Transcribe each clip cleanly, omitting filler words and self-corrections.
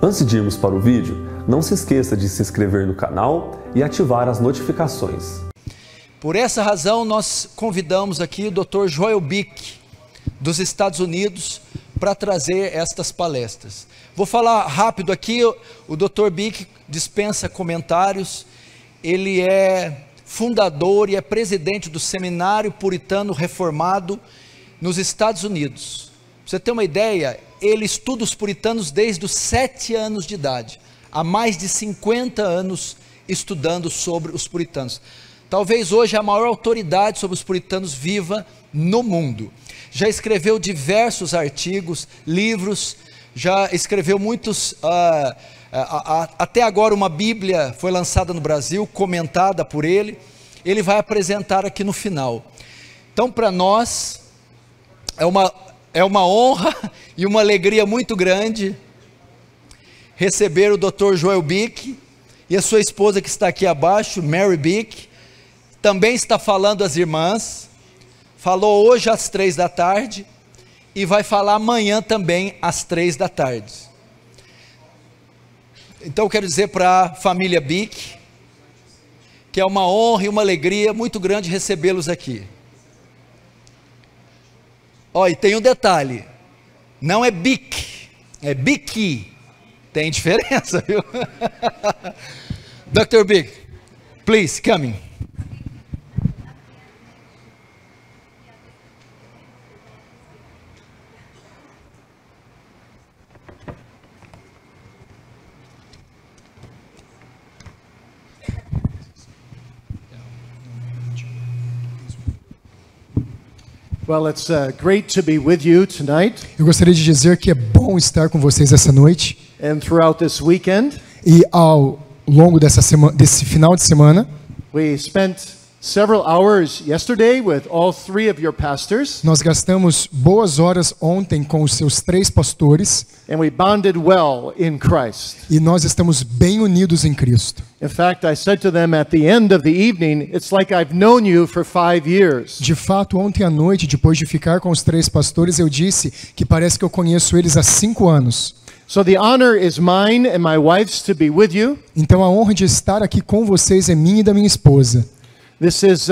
Antes de irmos para o vídeo, não se esqueça de se inscrever no canal e ativar as notificações. Por essa razão, nós convidamos aqui o Dr. Joel Bick, dos Estados Unidos, para trazer estas palestras. Vou falar rápido aqui. O Dr. Bick dispensa comentários. Ele é fundador e é presidente do Seminário Puritano Reformado nos Estados Unidos. Pra você ter uma ideia, ele estuda os puritanos desde os 7 anos de idade, há mais de 50 anos estudando sobre os puritanos. Talvez hoje a maior autoridade sobre os puritanos viva no mundo. Já escreveu diversos artigos, livros, já escreveu muitos, até agora uma Bíblia foi lançada no Brasil, comentada por ele. Ele vai apresentar aqui no final. Então, para nós, é uma honra e uma alegria muito grande receber o Dr. Joel Bick e a sua esposa que está aqui abaixo, Mary Bick. Também está falando às irmãs, falou hoje às 3 da tarde e vai falar amanhã também às 3 da tarde. Então eu quero dizer para a família Bick que é uma honra e uma alegria muito grande recebê-los aqui. E tem um detalhe, não é Bick, é Bicky, tem diferença, viu? Dr. Bick, please, come. Well, it's great to be with you tonight. Eu gostaria de dizer que é bom estar com vocês essa noite. And throughout this weekend, e ao longo desse final de semana, we spent several hours yesterday with all 3 of your pastors. Nós gastamos boas horas ontem com os seus 3 pastores. And we bonded well in Christ. E nós estamos bem unidos em Cristo. In fact, I said to them at the end of the evening, it's like I've known you for 5 years. De fato, ontem à noite, depois de ficar com os 3 pastores, eu disse que parece que eu conheço eles há 5 anos. So the honor is mine and my wife's to be with you. Então a honra de estar aqui com vocês é minha e da minha esposa. This is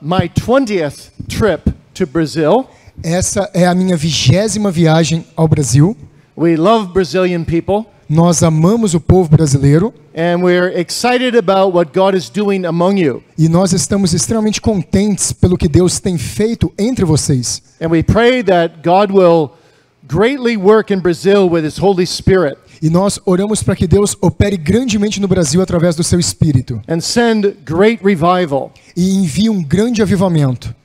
my 20th trip to Brazil. Essa é a minha 20ª viagem ao Brasil. We love Brazilian people. Nós amamos o povo brasileiro. And we're excited about what God is doing among you. E nós estamos extremamente contentes pelo que Deus tem feito entre vocês. And we pray that God will greatly work in Brazil with His Holy Spirit. E nós oramos para que Deus opere grandemente no Brasil através do seu Espírito. And send great revival. E envie um grande avivamento.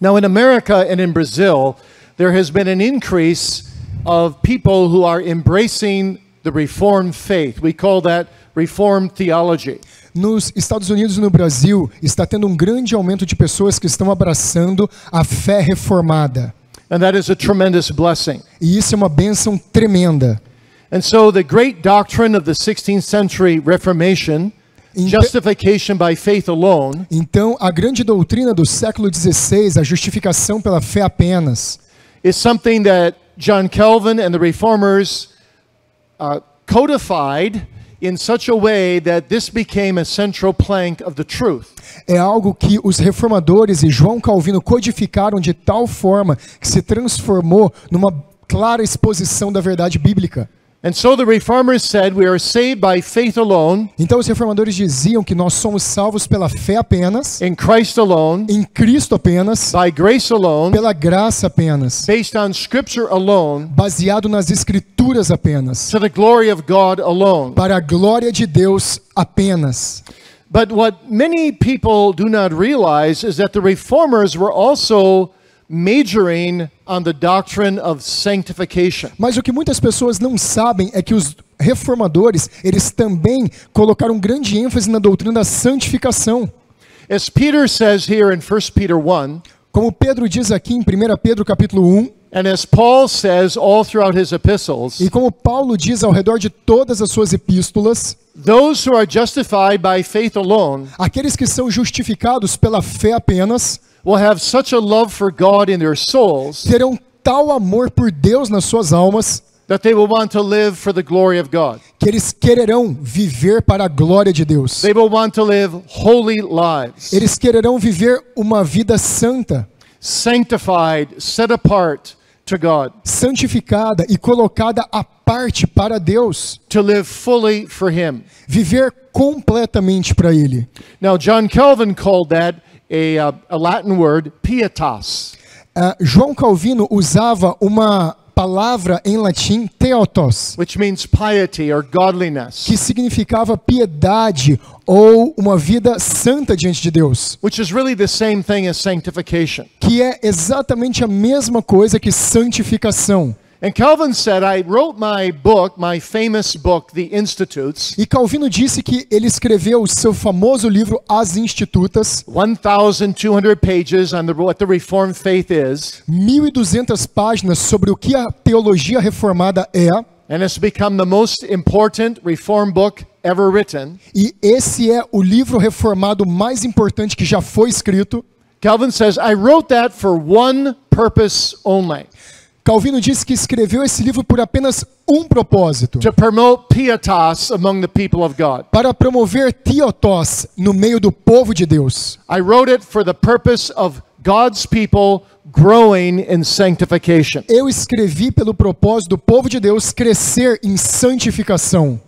Now in America and in Brazil, there has been an increase of people who are embracing the Reformed faith. We call that Reformed theology. Nos Estados Unidos e no Brasil, está tendo um grande aumento de pessoas que estão abraçando a fé reformada. And that is a tremendous blessing. E isso é uma bênção tremenda. And so the great doctrine of the 16th century Reformation, justification by faith alone, então a grande doutrina do século XVI, a justificação pela fé apenas, is something that John Calvin and the Reformers codified in such a way that this became a central plank of the truth. É algo que os reformadores e João Calvino codificaram de tal forma que se transformou numa clara exposição da verdade bíblica. And so the reformers said we are saved by faith alone. Então os reformadores diziam que nós somos salvos pela fé apenas, in Christ alone, em Cristo apenas, by grace alone, pela graça apenas, based on scripture alone, baseado nas escrituras apenas, to the glory of God alone, para a glória de Deus apenas. But what many people do not realize is that the reformers were also majoring on the doctrine of sanctification. Mas o que muitas pessoas não sabem é que os reformadores, eles também colocaram grande ênfase na doutrina da santificação. As Peter says here in 1 Peter 1, como Pedro diz aqui em 1 Pedro capítulo 1, and as Paul says all throughout his epistles, e como Paulo diz ao redor de todas as suas epístolas, those who are justified by faith alone, aqueles que são justificados pela fé apenas, will have such a love for God in their souls, terão tal amor por Deus nas suas almas, that they will want to live for the glory of God. que eles quererão viver para a glória de Deus. They will want to live holy lives, Eles quererão viver uma vida santa, sanctified, set apart to God, santificada e colocada à parte para Deus, to live fully for Him. viver completamente para Ele. Now, John Calvin called that a Latin word, pietas. João Calvino usava uma palavra em latim, theotos, Which means piety or godliness, que significava piedade ou uma vida santa diante de Deus, which is really the same thing as sanctification. que é exatamente a mesma coisa que santificação. And Calvin said, I wrote my book, my famous book, The Institutes, E Calvino disse que ele escreveu o seu famoso livro As Institutas, 1,200 pages on what the Reformed faith is, 1.200 páginas sobre o que a teologia reformada é, and it's become the most important Reformed book ever written. e esse é o livro reformado mais importante que já foi escrito. Calvin says, I wrote that for one purpose only, Calvino disse que escreveu esse livro por apenas um propósito, to promote pietas among the people of God. para promover theotos no meio do povo de Deus. I wrote it for the purpose of God's people growing in sanctification. Eu escrevi pelo propósito do povo de Deus crescer em santificação.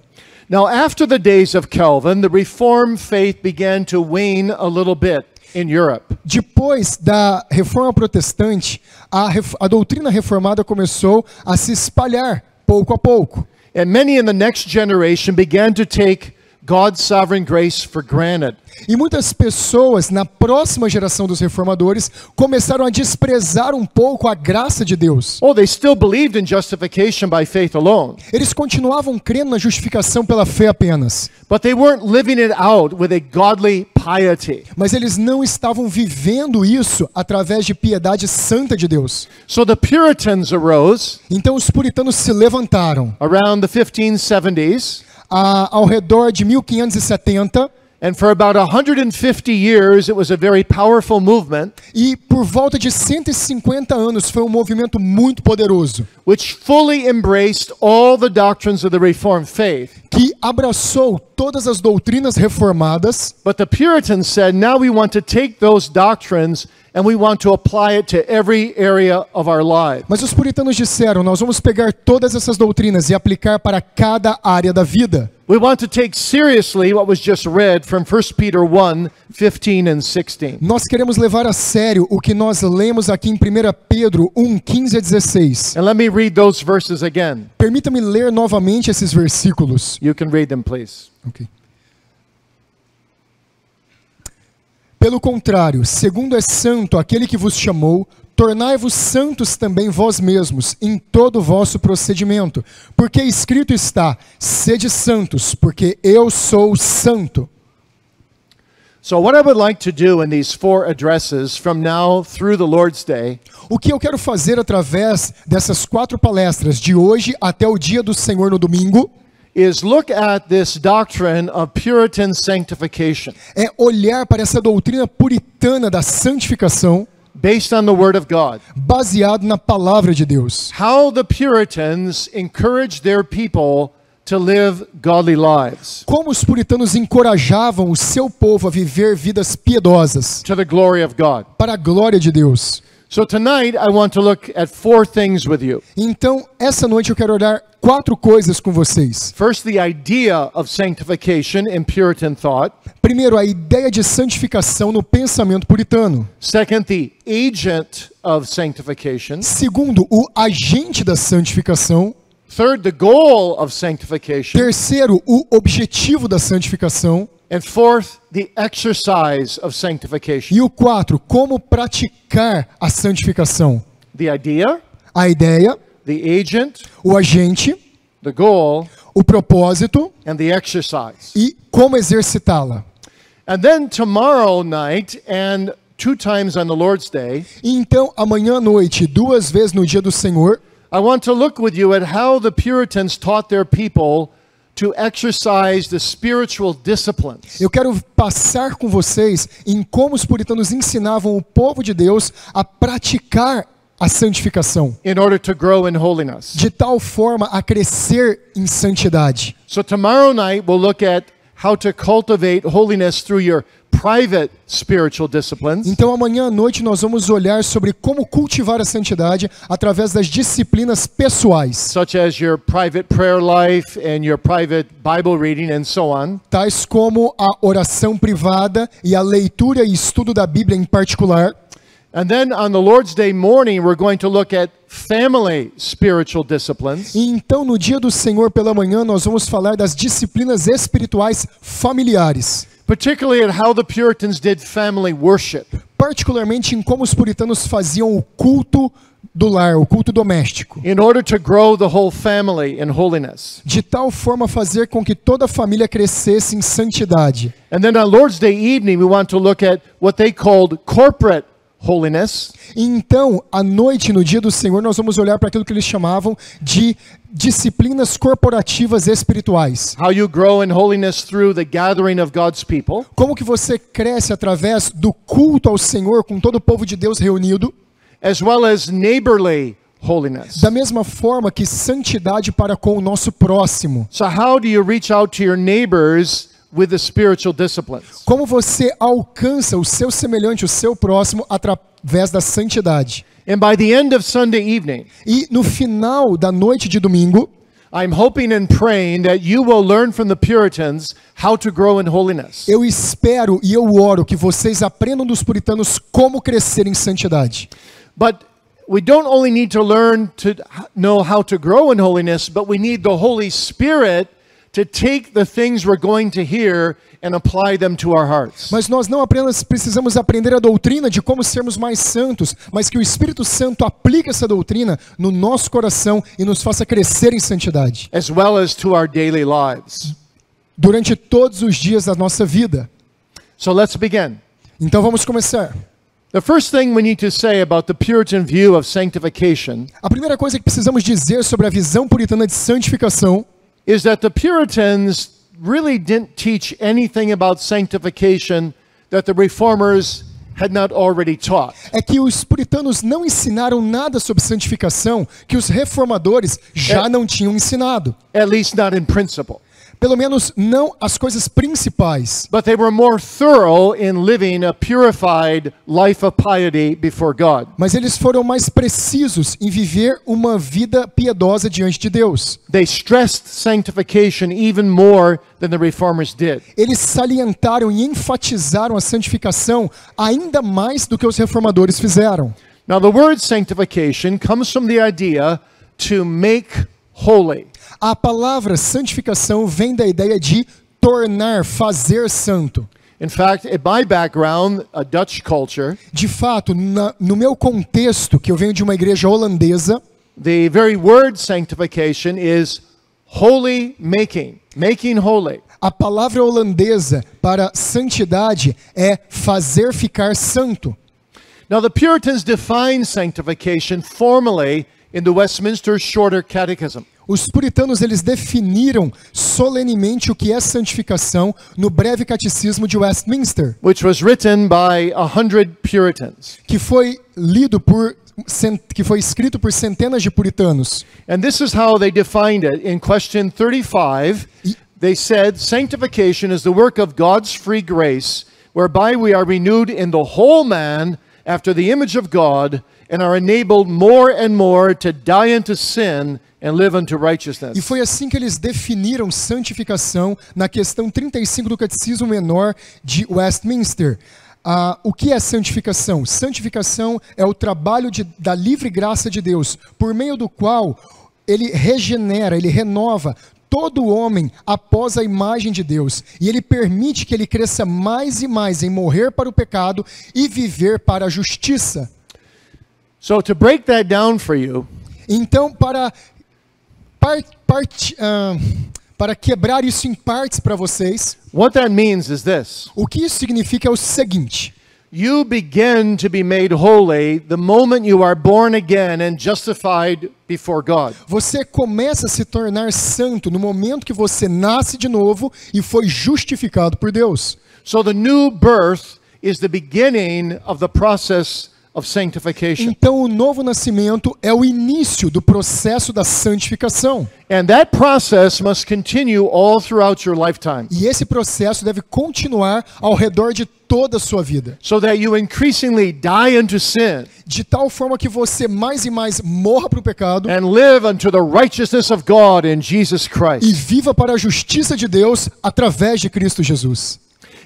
Now, after the days of Calvin, the Reformed faith began to wane a little bit in Europe. Depois da reforma protestante, a doutrina reformada começou a se espalhar pouco a pouco. And many in the next generation began to take God's sovereign grace for granted. E muitas pessoas na próxima geração dos reformadores começaram a desprezar um pouco a graça de Deus. Oh, they still believed in justification by faith alone, Eles continuavam crendo na justificação pela fé apenas, but they weren't living it out with a godly piety. mas eles não estavam vivendo isso através de piedade santa de Deus. So the Puritans arose Então os puritanos se levantaram around the 1570s, ao redor de 1570, and for about 150 years it was a very powerful movement e por volta de 150 anos foi um movimento muito poderoso, which fully embraced all the doctrines of the Reformed faith. que abraçou todas as doutrinas reformadas. But the Puritans said, now we want to take those doctrines and we want to apply it to every area of our lives. Mas os puritanos disseram, nós vamos pegar todas essas doutrinas e aplicar para cada área da vida. We want to take seriously what was just read from 1 Peter 1:15 and 16. Nós queremos levar a sério o que nós lemos aqui em 1 Pedro 1:15 a 16. And let me read those verses again. Permita-me ler novamente esses versículos. You can read them, please. Ok. Pelo contrário, segundo é santo aquele que vos chamou, tornai-vos santos também vós mesmos, em todo o vosso procedimento. Porque escrito está, sede santos, porque eu sou santo. So what I would like to do in these 4 addresses from now through the Lord's Day O que eu quero fazer através dessas 4 palestras, de hoje até o dia do Senhor no domingo, is look at this doctrine of Puritan sanctification é olhar para essa doutrina puritana da santificação, based on the Word of God. baseado na palavra de Deus. How the Puritans encouraged their people to live godly lives Como os puritanos encorajavam o seu povo a viver vidas piedosas, to the glory of God. para a glória de Deus. So tonight I want to look at 4 things with you. Então, essa noite eu quero olhar 4 coisas com vocês. First, the idea of sanctification in Puritan thought. Primeiro, a ideia de santificação no pensamento puritano. Second, the agent of sanctification. Segundo, o agente da santificação. Third, the goal of sanctification. Terceiro, o objetivo da santificação. And fourth, the exercise of sanctification. E o 4, como praticar a santificação. The idea, A ideia, the agent, o agente, the goal, o propósito and the exercise. e como exercitá-la. And then tomorrow night and 2 times on the Lord's Day, E então, amanhã à noite, 2 vezes no dia do Senhor, I want to look with you at how the Puritans taught their people to exercise the spiritual disciplines eu quero passar com vocês em como os puritanos ensinavam o povo de Deus a praticar a santificação, in order to grow in holiness. de tal forma a crescer em santidade. So tomorrow night we'll look at how to cultivate holiness through your private spiritual disciplines. Então amanhã à noite nós vamos olhar sobre como cultivar a santidade através das disciplinas pessoais, Such as your private prayer life and your private Bible reading and so on. tais como a oração privada e a leitura e estudo da Bíblia em particular. And then on the Lord's Day morning, we're going to look at family spiritual disciplines. E então no dia do Senhor pela manhã nós vamos falar das disciplinas espirituais familiares, Particularly at how the Puritans did family worship. particularmente em como os puritanos faziam o culto do lar, o culto doméstico, In order to grow the whole family in holiness. de tal forma a fazer com que toda a família crescesse em santidade. And then on Lord's Day evening, we want to look at what they called corporate holiness. E então, à noite, no dia do Senhor, nós vamos olhar para aquilo que eles chamavam de disciplinas corporativas espirituais. How you grow in holiness through the gathering of God's people. Como que você cresce através do culto ao Senhor com todo o povo de Deus reunido, As well as neighborly holiness. da mesma forma que santidade para com o nosso próximo. So how do you reach out to your neighbors with the spiritual disciplines? Como você alcança o seu semelhante, o seu próximo, através da santidade. And by the end of Sunday evening, E no final da noite de domingo, I'm hoping and praying that you will learn from the Puritans how to grow in holiness. eu espero e eu oro que vocês aprendam dos puritanos como crescer em santidade. But we don't only need to learn to know how to grow in holiness, but we need the Holy Spirit to take the things we're going to hear and apply them to our hearts. Mas nós não apenas precisamos aprender a doutrina de como sermos mais santos, mas que o Espírito Santo aplique essa doutrina no nosso coração e nos faça crescer em santidade, As well as to our daily lives. durante todos os dias da nossa vida. So let's begin. Então vamos começar. The first thing we need to say about the Puritan view of sanctification A primeira coisa que precisamos dizer sobre a visão puritana de santificação is that the Puritans really didn't teach anything about sanctification that the Reformers had not already taught. é que os puritanos não ensinaram nada sobre santificação que os reformadores já não tinham ensinado. At least not in principle. Pelo menos não as coisas principais. But they were more thorough in living a purified life of piety before God. Mas eles foram mais precisos em viver uma vida piedosa diante de Deus. They stressed sanctification even more than the Reformers did. Eles salientaram e enfatizaram a santificação ainda mais do que os reformadores fizeram. Now the word sanctification comes from the idea to make holy. A palavra santificação vem da ideia de tornar, fazer santo. In fact, in my background, a Dutch culture, De fato, no meu contexto, que eu venho de uma igreja holandesa, the very word sanctification is holy making, making holy. a palavra holandesa para santidade é fazer ficar santo. Now the Puritans define sanctification formally in the Westminster Shorter Catechism. Os puritanos eles definiram solenemente o que é santificação no breve catecismo de Westminster, Which was written by 100 Puritans. que foi escrito por centenas de puritanos. And this is how they defined it. In question 35, they said, sanctification is the work of God's free grace, whereby we are renewed in the whole man after the image of God, and are enabled more and more to die unto sin and live unto righteousness. E foi assim que eles definiram santificação na questão 35 do Catecismo Menor de Westminster. O que é santificação? Santificação é o trabalho da livre graça de Deus, por meio do qual ele regenera, ele renova todo homem após a imagem de Deus. E ele permite que ele cresça mais e mais em morrer para o pecado e viver para a justiça. So to break that down for you, Então, para quebrar isso em partes para vocês, what that means is this. o que isso significa é o seguinte: You begin to be made holy the moment you are born again and justified before God. você começa a se tornar santo no momento que você nasce de novo e foi justificado por Deus. So the new birth is the beginning of the process of sanctification. Então o novo nascimento é o início do processo da santificação. And that process must continue all throughout your lifetime, E esse processo deve continuar ao redor de toda a sua vida. so that you increasingly die unto sin De tal forma que você mais e mais morra para o pecado and live unto the righteousness of God in Jesus e Christ. viva para a justiça de Deus através de Cristo Jesus.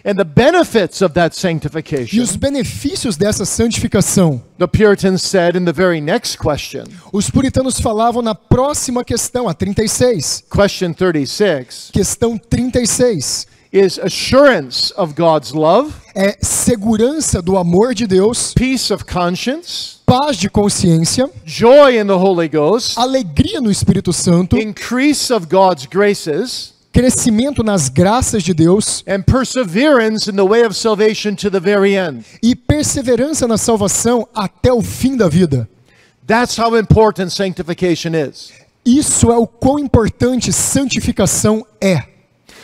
And the benefits of that E sanctification, os benefícios dessa santificação, the Puritans said in the very next question, os puritanos falavam na próxima questão, a 36. question 36, Questão 36 is assurance of God's love, é segurança do amor de Deus, peace of conscience, paz de consciência, joy in the Holy Ghost, alegria no Espírito Santo, increase of God's graces, crescimento nas graças de Deus and perseverance in the way of salvation to the very end. e perseverança na salvação até o fim da vida. That's how important sanctification is. Isso é o quão importante santificação é.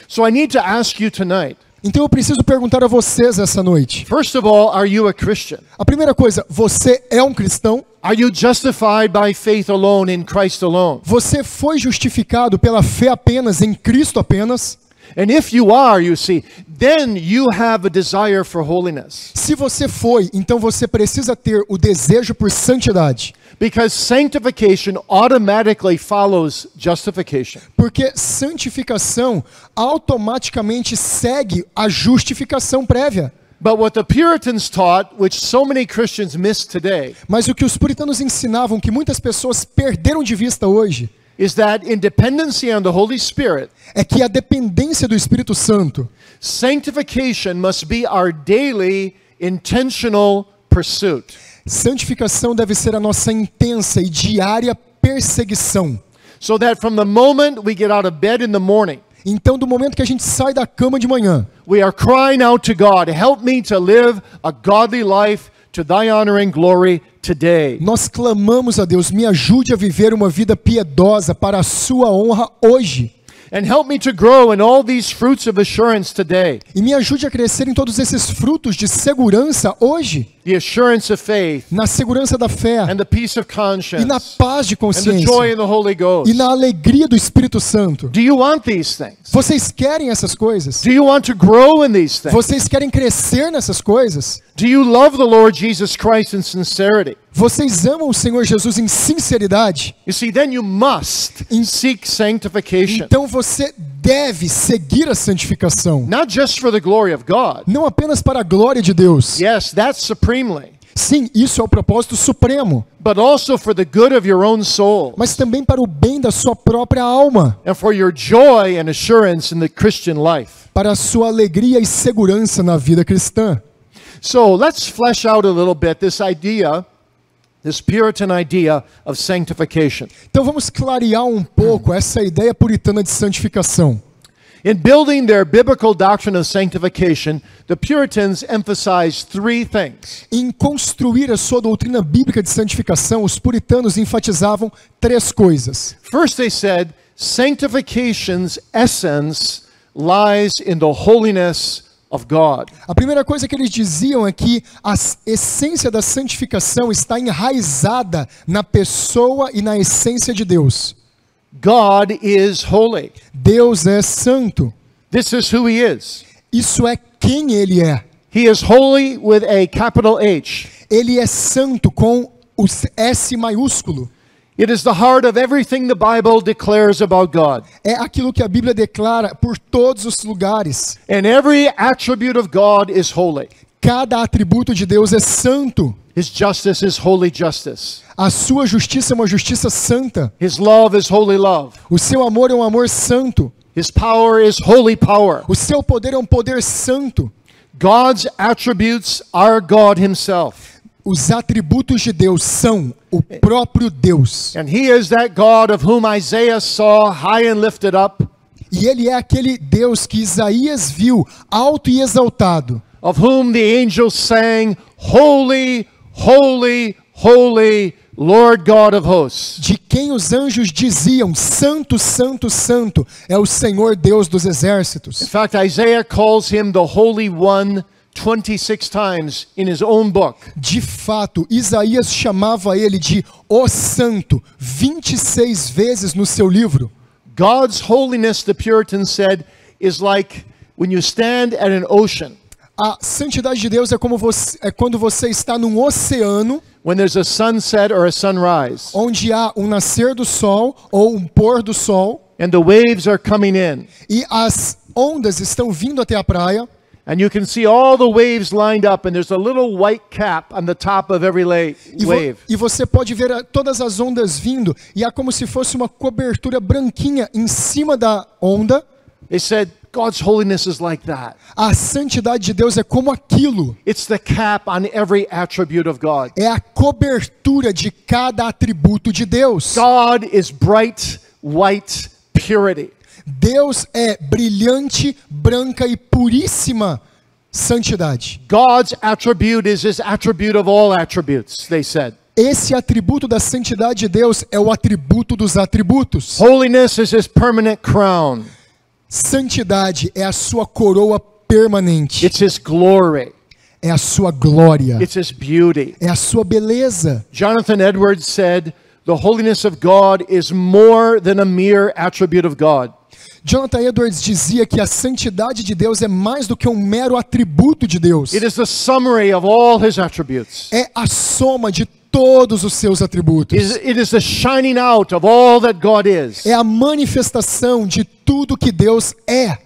So I need to ask you tonight, Então eu preciso perguntar a vocês essa noite. first of all, are you a Christian? A primeira coisa, você é um cristão? Are you justified by faith alone in Christ alone? Você foi justificado pela fé apenas, em Cristo apenas? And if you are, you see, then you have a desire for holiness. Se você foi, então você precisa ter o desejo por santidade. Because sanctification automatically follows justification. Porque santificação automaticamente segue a justificação prévia. But what the Puritans taught, which so many Christians miss today, Mas o que os puritanos ensinavam, que muitas pessoas perderam de vista hoje, is that in dependency on the Holy Spirit, é que a dependência do Espírito Santo, sanctification must be our daily intentional pursuit. santificação deve ser a nossa intensa e diária perseguição. So that from the moment we get out of bed in the morning, Então, do momento que a gente sai da cama de manhã, we are crying out to God, help me to live a godly life to thy honor and glory today. nós clamamos a Deus, me ajude a viver uma vida piedosa para a sua honra hoje. And help me to grow in all these fruits of assurance today. E me ajude a crescer em todos esses frutos de segurança hoje. The assurance of faith Na segurança da fé, and the peace of e conscience na paz de and the joy consciência, in the Holy Ghost. e na alegria do Espírito Santo. Do you want these things? Vocês querem essas coisas? Do you want to grow in these things? Vocês querem crescer nessas coisas? Do you love the Lord Jesus Christ in sincerity? Vocês amam o Senhor Jesus em sinceridade? You see, then you must seek sanctification. Então você deve seguir a santificação. Not just for the glory of God. Não apenas para a glória de Deus. Yes, that's supremely. Sim, isso é o propósito supremo. But also for the good of your own soul. Mas também para o bem da sua própria alma. And for your joy and assurance in the Christian life. Para a sua alegria e segurança na vida cristã. So let's flesh out a little bit this idea, this Puritan idea of sanctification. Então vamos clarear um pouco essa ideia puritana de santificação. In building their biblical doctrine of sanctification, the Puritans emphasized three things. Em construir a sua doutrina bíblica de santificação, os puritanos enfatizavam três coisas. First, they said, sanctification's essence lies in the holiness of God. A primeira coisa que eles diziam é que a essência da santificação está enraizada na pessoa e na essência de Deus. God is holy. Deus é santo. This is who he is. Isso é quem ele é. He is holy with a capital H. Ele é santo com o S maiúsculo. It is the heart of everything the Bible declares about God. É aquilo que a Bíblia declara por todos os lugares. And every attribute of God is holy. Cada atributo de Deus é santo. His justice is holy justice. A sua justiça é uma justiça santa. His love is holy love. O seu amor é um amor santo. His power is holy power. O seu poder é um poder santo. God's attributes are God himself. Os atributos de Deus são o próprio Deus. And he is that God of whom Isaiah saw high and lifted up, E ele é aquele Deus que Isaías viu alto e exaltado. of whom the angels sang, Holy, holy, holy, Lord God of hosts. De quem os anjos diziam, Santo, Santo, Santo, é o Senhor Deus dos In exércitos. fact, Isaiah calls him the Holy One 26 times in his own book. De fato, Isaías chamava ele de O Santo 26 vezes no seu livro. God's holiness, the Puritans said, is like when you stand at an ocean. A santidade de Deus é quando você está num oceano, When there's a sunset or a sunrise, onde há um nascer do sol ou um pôr do sol, and the waves are coming in, e as ondas estão vindo até a praia, and you can see all the waves lined up, and there's a little white cap on the top of every wave. e você pode ver todas as ondas vindo, e há como se fosse uma cobertura branquinha em cima da onda. They said God's holiness is like that. A santidade de Deus é como aquilo. It's the cap on every attribute of God. É a cobertura de cada atributo de Deus. God is bright, white purity. Deus é brilhante, branca e puríssima santidade. God's attribute is his attribute of all attributes, they said. Esse atributo da santidade de Deus é o atributo dos atributos. Holiness is his permanent crown. Santidade é a sua coroa permanente. It's his glory. É a sua glória. It's his beauty. É a sua beleza. Jonathan Edwards said, the holiness of God is more than a mere attribute of God. Jonathan Edwards dizia que a santidade de Deus é mais do que um mero atributo de Deus. It is the summary of all his attributes. É a soma de todos os seus atributos. It is the shining out of all that God is. É a manifestação de tudo que Deus é.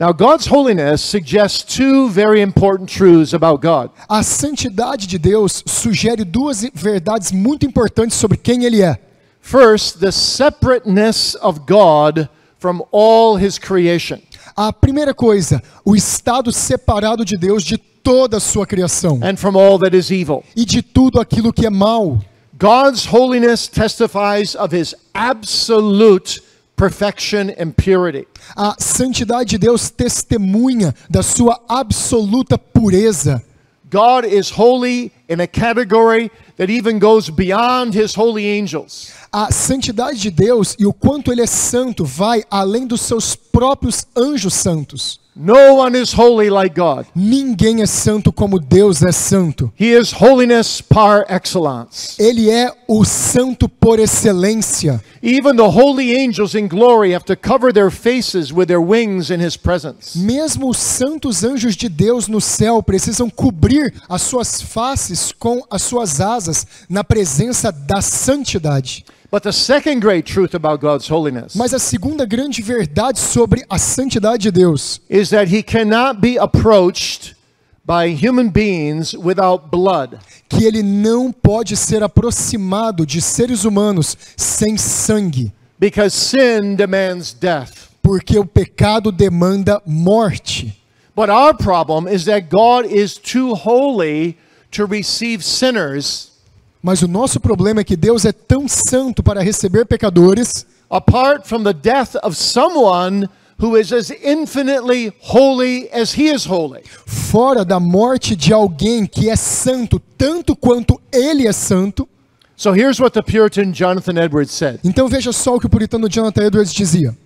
Now, God's holiness suggests two very important truths about God. A santidade de Deus sugere duas verdades muito importantes sobre quem Ele é. First, the separateness of God from all his creation. A primeira coisa, o estado separado de Deus de toda a sua criação. And from all that is evil. E de tudo aquilo que é mal. God's holiness testifies of his absolute perfection and purity. A santidade de Deus testemunha da sua absoluta pureza. God is holy in a category that even goes beyond his holy angels. A santidade de Deus e o quanto Ele é santo vai além dos seus próprios anjos santos. No one is holy like God. Ninguém é santo como Deus é santo. He is holiness par excellence. Ele é o santo por excelência. Even the holy angels in glory have to cover their faces with their wings in his presence. Mesmo os santos anjos de Deus no céu precisam cobrir as suas faces com as suas asas na presença da santidade. But the second great truth about God's holiness Mas a segunda grande verdade sobre a santidade de Deus is that he cannot be approached by human beings without blood. que Ele não pode ser aproximado de seres humanos sem sangue. Because sin demands death. Porque o pecado demanda morte. But our problem is that God is too holy to receive sinners Mas o nosso problema é que Deus é tão santo para receber pecadores, apart from the death of someone who is as infinitely holy as he is holy. fora da morte de alguém que é santo tanto quanto Ele é santo. So here's what the Puritan Jonathan Edwards said. Então veja só o que o puritano Jonathan Edwards dizia.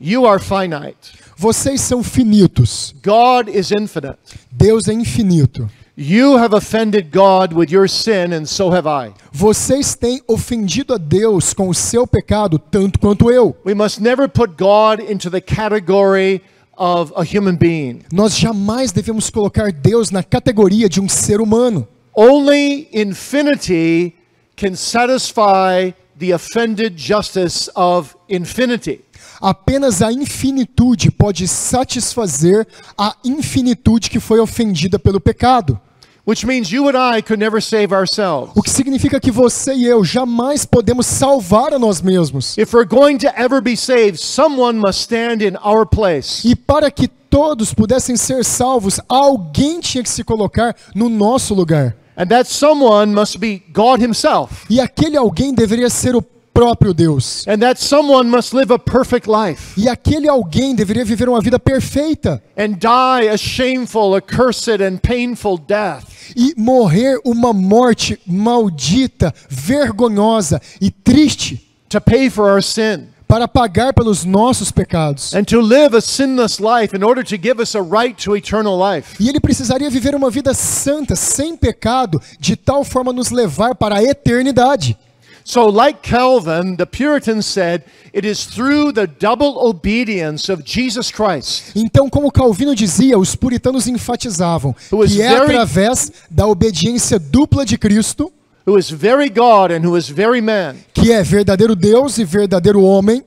You are finite. Vocês são finitos. God is infinite. Deus é infinito. You have offended God with your sin, and so have I. Vocês têm ofendido a Deus com o seu pecado tanto quanto eu. We must never put God into the category of a human being. Nós jamais devemos colocar Deus na categoria de um ser humano. Only infinity can satisfy the offended justice of infinity. Apenas a infinitude pode satisfazer a infinitude que foi ofendida pelo pecado. Which means you and I could never save ourselves. O que significa que você e eu jamais podemos salvar a nós mesmos. If we're going to ever be saved, someone must stand in our place. E para que todos pudessem ser salvos, alguém tinha que se colocar no nosso lugar. And that someone must be God himself. E aquele alguém deveria ser o próprio Deus. And that someone must live a perfect life. E aquele alguém deveria viver uma vida perfeita. And die a shameful, accursed, and painful death. E morrer uma morte maldita, vergonhosa e triste. To pay for our sin. para pagar pelos nossos pecados. and to live a sinless life in order to give us a right to eternal life. E ele precisaria viver uma vida santa, sem pecado, de tal forma a nos levar para a eternidade. So, like Calvin, the Puritans said, it is through the double obedience of Jesus Christ, Então, como Calvino dizia, os puritanos enfatizavam que é através da obediência dupla de Cristo, who is very God and who is very man, que é verdadeiro Deus e verdadeiro homem,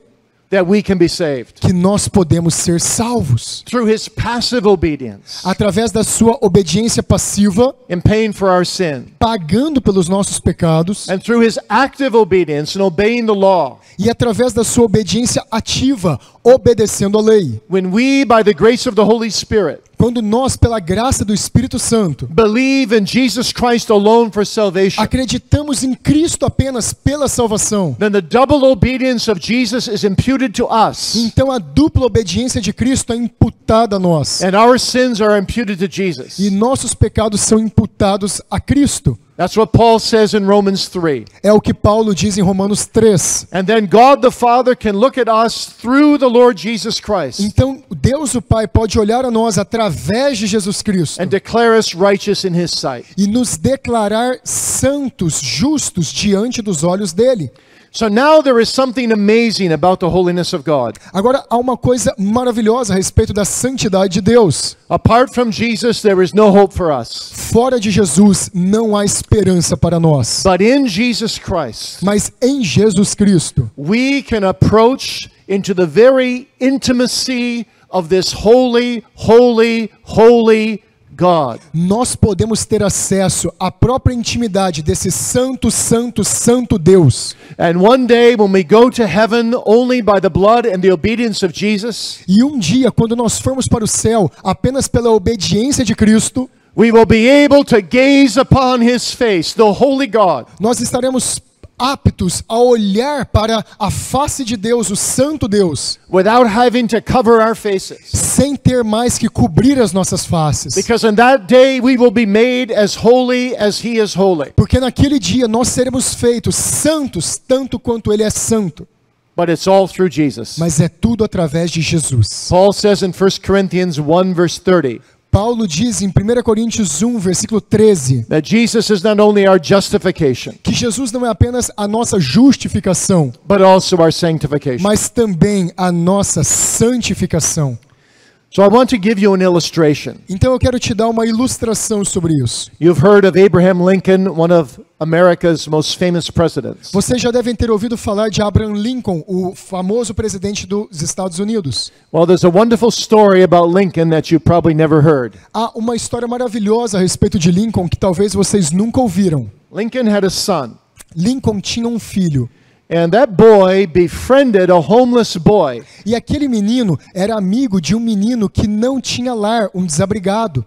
that we can be saved. que nós podemos ser salvos. Through his passive obedience Através da sua obediência passiva, in paying for our sin, pagando pelos nossos pecados, and through his active obedience in obeying the law. e através da sua obediência ativa, obedecendo a lei. When we, by the grace of the Holy Spirit, Quando nós, pela graça do Espírito Santo, believe in Jesus Christ alone for salvation, acreditamos em Cristo apenas pela salvação, then the double obedience of Jesus is imputed to us, então a dupla obediência de Cristo é imputada a nós. and our sins are imputed to Jesus. E nossos pecados são imputados a Cristo. That's what Paul says in Romans 3. É o que Paulo diz em Romanos 3. And then God the Father can look at us through the Lord Jesus Christ Então, Deus o Pai pode olhar a nós através de Jesus Cristo and declare us righteous in his sight. e nos declarar santos, justos diante dos olhos dele. So now there is something amazing about the holiness of God. Agora, há uma coisa maravilhosa a respeito da santidade de Deus. Apart from Jesus, there is no hope for us. Fora de Jesus, não há esperança para nós. But in Jesus Christ, Mas em Jesus Cristo, we can approach into the very intimacy of this holy, holy, holy God. nós podemos ter acesso à própria intimidade desse santo, santo, santo Deus. And one day when we go to heaven only by the blood and the obedience of Jesus, E um dia, quando nós formos para o céu apenas pela obediência de Cristo, we will be able to gaze upon his face, the holy God, nós estaremos aptos a olhar para a face de Deus, o santo Deus, without having to cover our faces. sem ter mais que cobrir as nossas faces. Because on that day we will be made as holy as he is holy. Porque naquele dia nós seremos feitos santos, tanto quanto Ele é santo. But it's all through Jesus. Mas é tudo através de Jesus. Paul says in 1 Corinthians 1 verse 30 Paulo diz em 1 Coríntios 1, versículo 13, that Jesus is not only our justification, que Jesus não é apenas a nossa justificação, but also our sanctification. mas também a nossa santificação. So I want to give you an illustration. Então eu quero te dar uma ilustração sobre isso. You've heard of Abraham Lincoln, one of America's most famous presidents. Vocês já devem ter ouvido falar de Abraham Lincoln, o famoso presidente dos Estados Unidos. Well, there's a wonderful story about Lincoln that you probably never heard. Há uma história maravilhosa a respeito de Lincoln que talvez vocês nunca ouviram. Lincoln had a son, Lincoln tinha um filho. and that boy befriended a homeless boy. E aquele menino era amigo de um menino que não tinha lar, um desabrigado.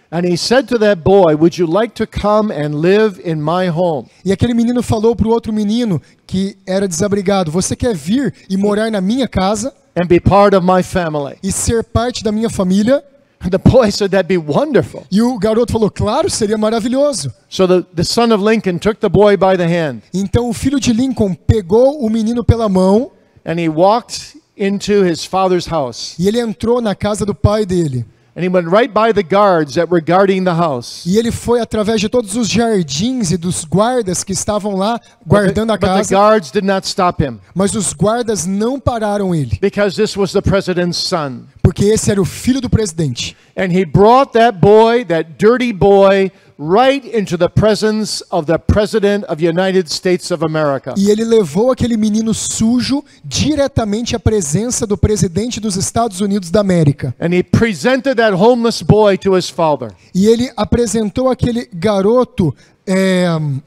And he said to that boy, "Would you like to come and live in my home?" E aquele menino falou para o outro menino que era desabrigado: você quer vir e morar na minha casa And be part of my family. e ser parte da minha família? And the boy said, "That'd be wonderful." E o garoto falou: claro, seria maravilhoso. So the son of Lincoln took the boy by the hand Então o filho de Lincoln pegou o menino pela mão and he walked into his father's house. e ele entrou na casa do pai dele. And he went right by the guards that were guarding the house. E ele foi através de todos os jardins e dos guardas que estavam lá guardando a But the casa, guards did not stop him mas os guardas não pararam ele, because this was the president's son. porque esse era o filho do presidente. And he brought that boy, that dirty boy, right into the presence of the President of the United States of America. E ele levou aquele menino sujo diretamente à presença do presidente dos Estados Unidos da América. And he presented that homeless boy to his father. E ele apresentou aquele garoto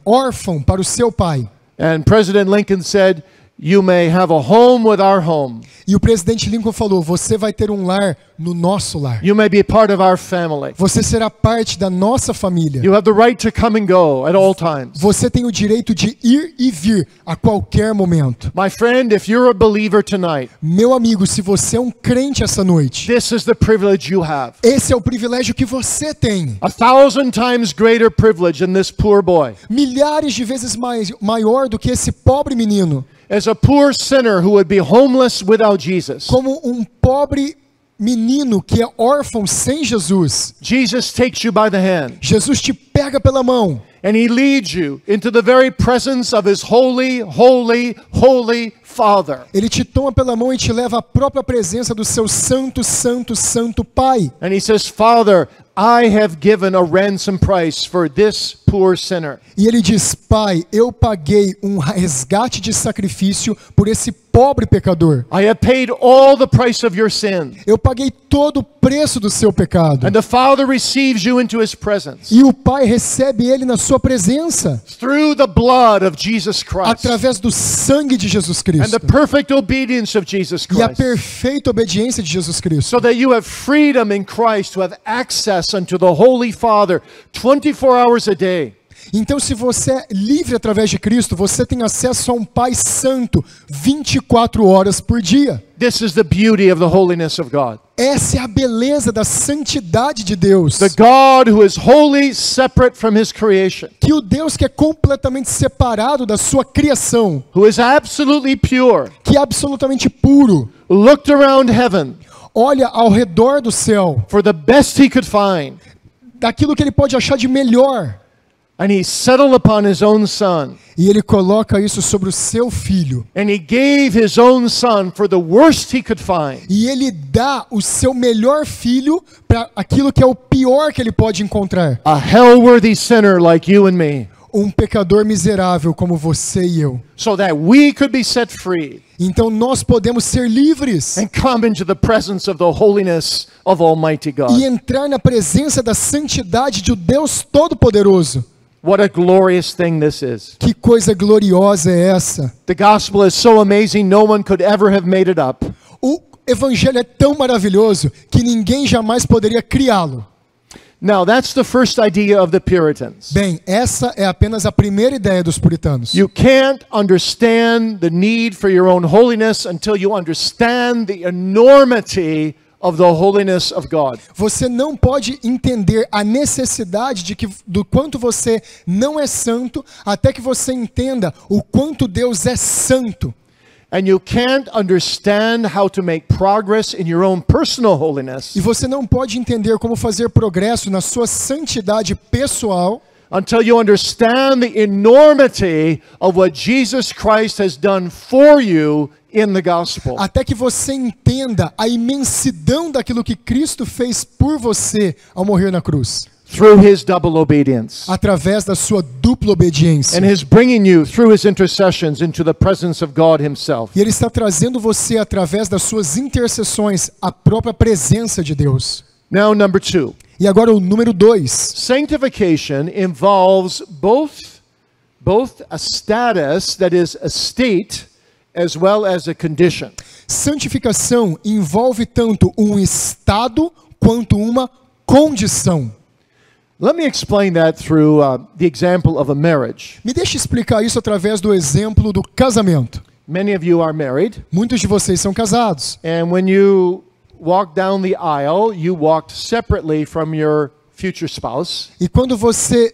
órfão para o seu pai. And President Lincoln said, "You may have a home with our home. E o presidente Lincoln falou: você vai ter um lar no nosso lar. You may be part of our family. Você será parte da nossa família. You have the right to come and go at all times." Você tem o direito de ir e vir a qualquer momento. My friend, if you're a believer tonight, Meu amigo, se você é um crente essa noite, this is the privilege you have. esse é o privilégio que você tem. 1,000 times greater privilege than this poor boy. Milhares de vezes maior do que esse pobre menino. as a poor sinner who would be homeless without Jesus. Como um pobre menino que é órfão sem Jesus, Jesus takes you by the hand Jesus te pega pela mão and he leads you into the very presence of his holy, holy, holy Father. Ele te toma pela mão e te leva à própria presença do seu santo, santo, santo Pai. And he says, Father, I have given a ransom price for this poor sinner. E ele diz, Pai, eu paguei um resgate de sacrifício por esse pobre pecador. I have paid all the price of your sin. Eu paguei todo o preço do seu pecado. And the Father receives you into his presence E o Pai recebe ele na sua presença, through the blood of Jesus Christ através do sangue de Jesus and Cristo. the perfect obedience of Jesus E a Christ. perfeita obediência de Jesus Cristo. So that you have freedom in Christ to have access unto the Holy Father 24 hours a day. Então, se você é livre através de Cristo, você tem acesso a um Pai Santo 24 horas por dia. This is the beauty of the holiness of God. Essa é a beleza da santidade de Deus. The God who is wholly separate from his creation, Que o Deus que é completamente separado da sua criação, who is absolutely pure, que é absolutamente puro, looked around heaven olha ao redor do céu, for the best he could find, daquilo que ele pode achar de melhor, and he settled upon his own son. e ele coloca isso sobre o seu filho. And he gave his own son for the worst he could find. E ele dá o seu melhor filho para aquilo que é o pior que ele pode encontrar. A hell-worthy sinner like you and me, Um pecador miserável como você e eu. so that we could be set free Então nós podemos ser livres and come into the presence of the holiness of Almighty e God. entrar na presença da santidade de Deus Todo-Poderoso. What a glorious thing this is. Que coisa gloriosa é essa? The gospel is so amazing, no one could ever have made it up. O evangelho é tão maravilhoso que ninguém jamais poderia criá-lo. Now, that's the first idea of the Puritans. Bem, essa é apenas a primeira ideia dos puritanos. You can't understand the need for your own holiness until you understand the enormity of the holiness of God. Você não pode entender a necessidade do quanto você não é santo até que você entenda o quanto Deus é santo. And you can't understand how to make progress in your own personal holiness E você não pode entender como fazer progresso na sua santidade pessoal until you understand the enormity of what Jesus Christ has done for you in the gospel. até que você entenda a imensidão daquilo que Cristo fez por você ao morrer na cruz, Through his double obedience. através da sua dupla obediência. And his bringing you through his intercessions into the presence of God himself. E Ele está trazendo você, através das suas intercessões, à própria presença de Deus. Now, number 2. E agora o número 2. Sanctification involves both a status, that is a state, as well as a condition. Santificação envolve tanto um estado quanto uma condição. Let me explain that through the example of a marriage. Me deixe explicar isso através do exemplo do casamento. Many of you are married, Muitos de vocês são casados. and when you walk down the aisle, you walked separately from your future spouse. E quando você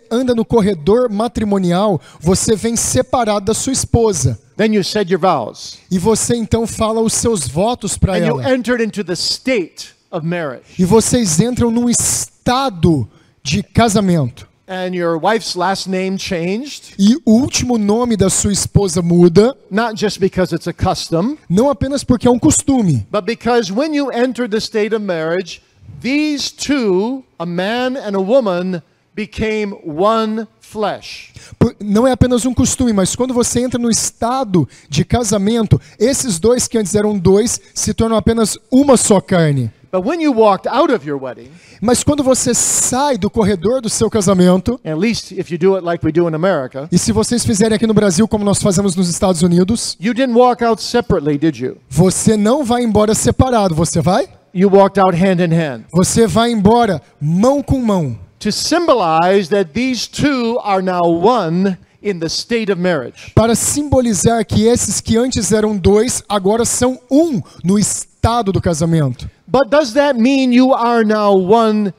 anda no corredor matrimonial, você vem separado da sua esposa. Then you said your vows, E você então fala os seus votos para and you ela. entered into the state of marriage. E vocês entram num estado de casamento. And your wife's last name changed, E o último nome da sua esposa muda, not just because it's a custom, não apenas porque é um costume, but because when you enter the state of marriage, these two, a man and a woman, became one flesh. não é apenas um costume, mas quando você entra no estado de casamento, esses dois que antes eram dois se tornam apenas uma só carne. But when you walked out of your wedding, Mas quando você sai do corredor do seu casamento, at least if you do it like we do in America, e se vocês fizerem aqui no Brasil como nós fazemos nos Estados Unidos, you didn't walk out separately, did you? você não vai embora separado, você vai? You walked out hand in hand. Você vai embora mão com mão. To symbolize that these two are now one in the state of marriage. Para simbolizar que esses que antes eram dois, agora são um no estado do casamento. But does that mean you are now one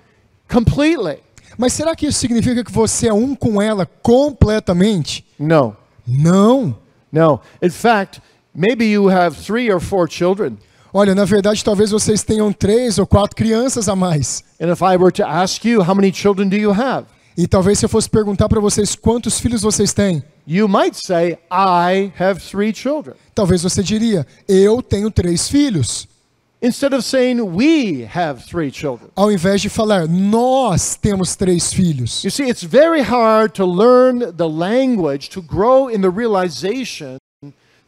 completely? Mas será que isso significa que você é um com ela completamente? No. Não. No. In fact, maybe you have 3 or 4 children. Olha, na verdade, talvez vocês tenham 3 ou 4 crianças a mais. And if I were to ask you, how many children do you have? E talvez se eu fosse perguntar para vocês quantos filhos vocês têm, You might say, I have 3 children. talvez você diria, eu tenho 3 filhos. Instead of saying, we have 3 children. Ao invés de falar, nós temos 3 filhos. You see, it's very hard to learn the language, to grow in the realization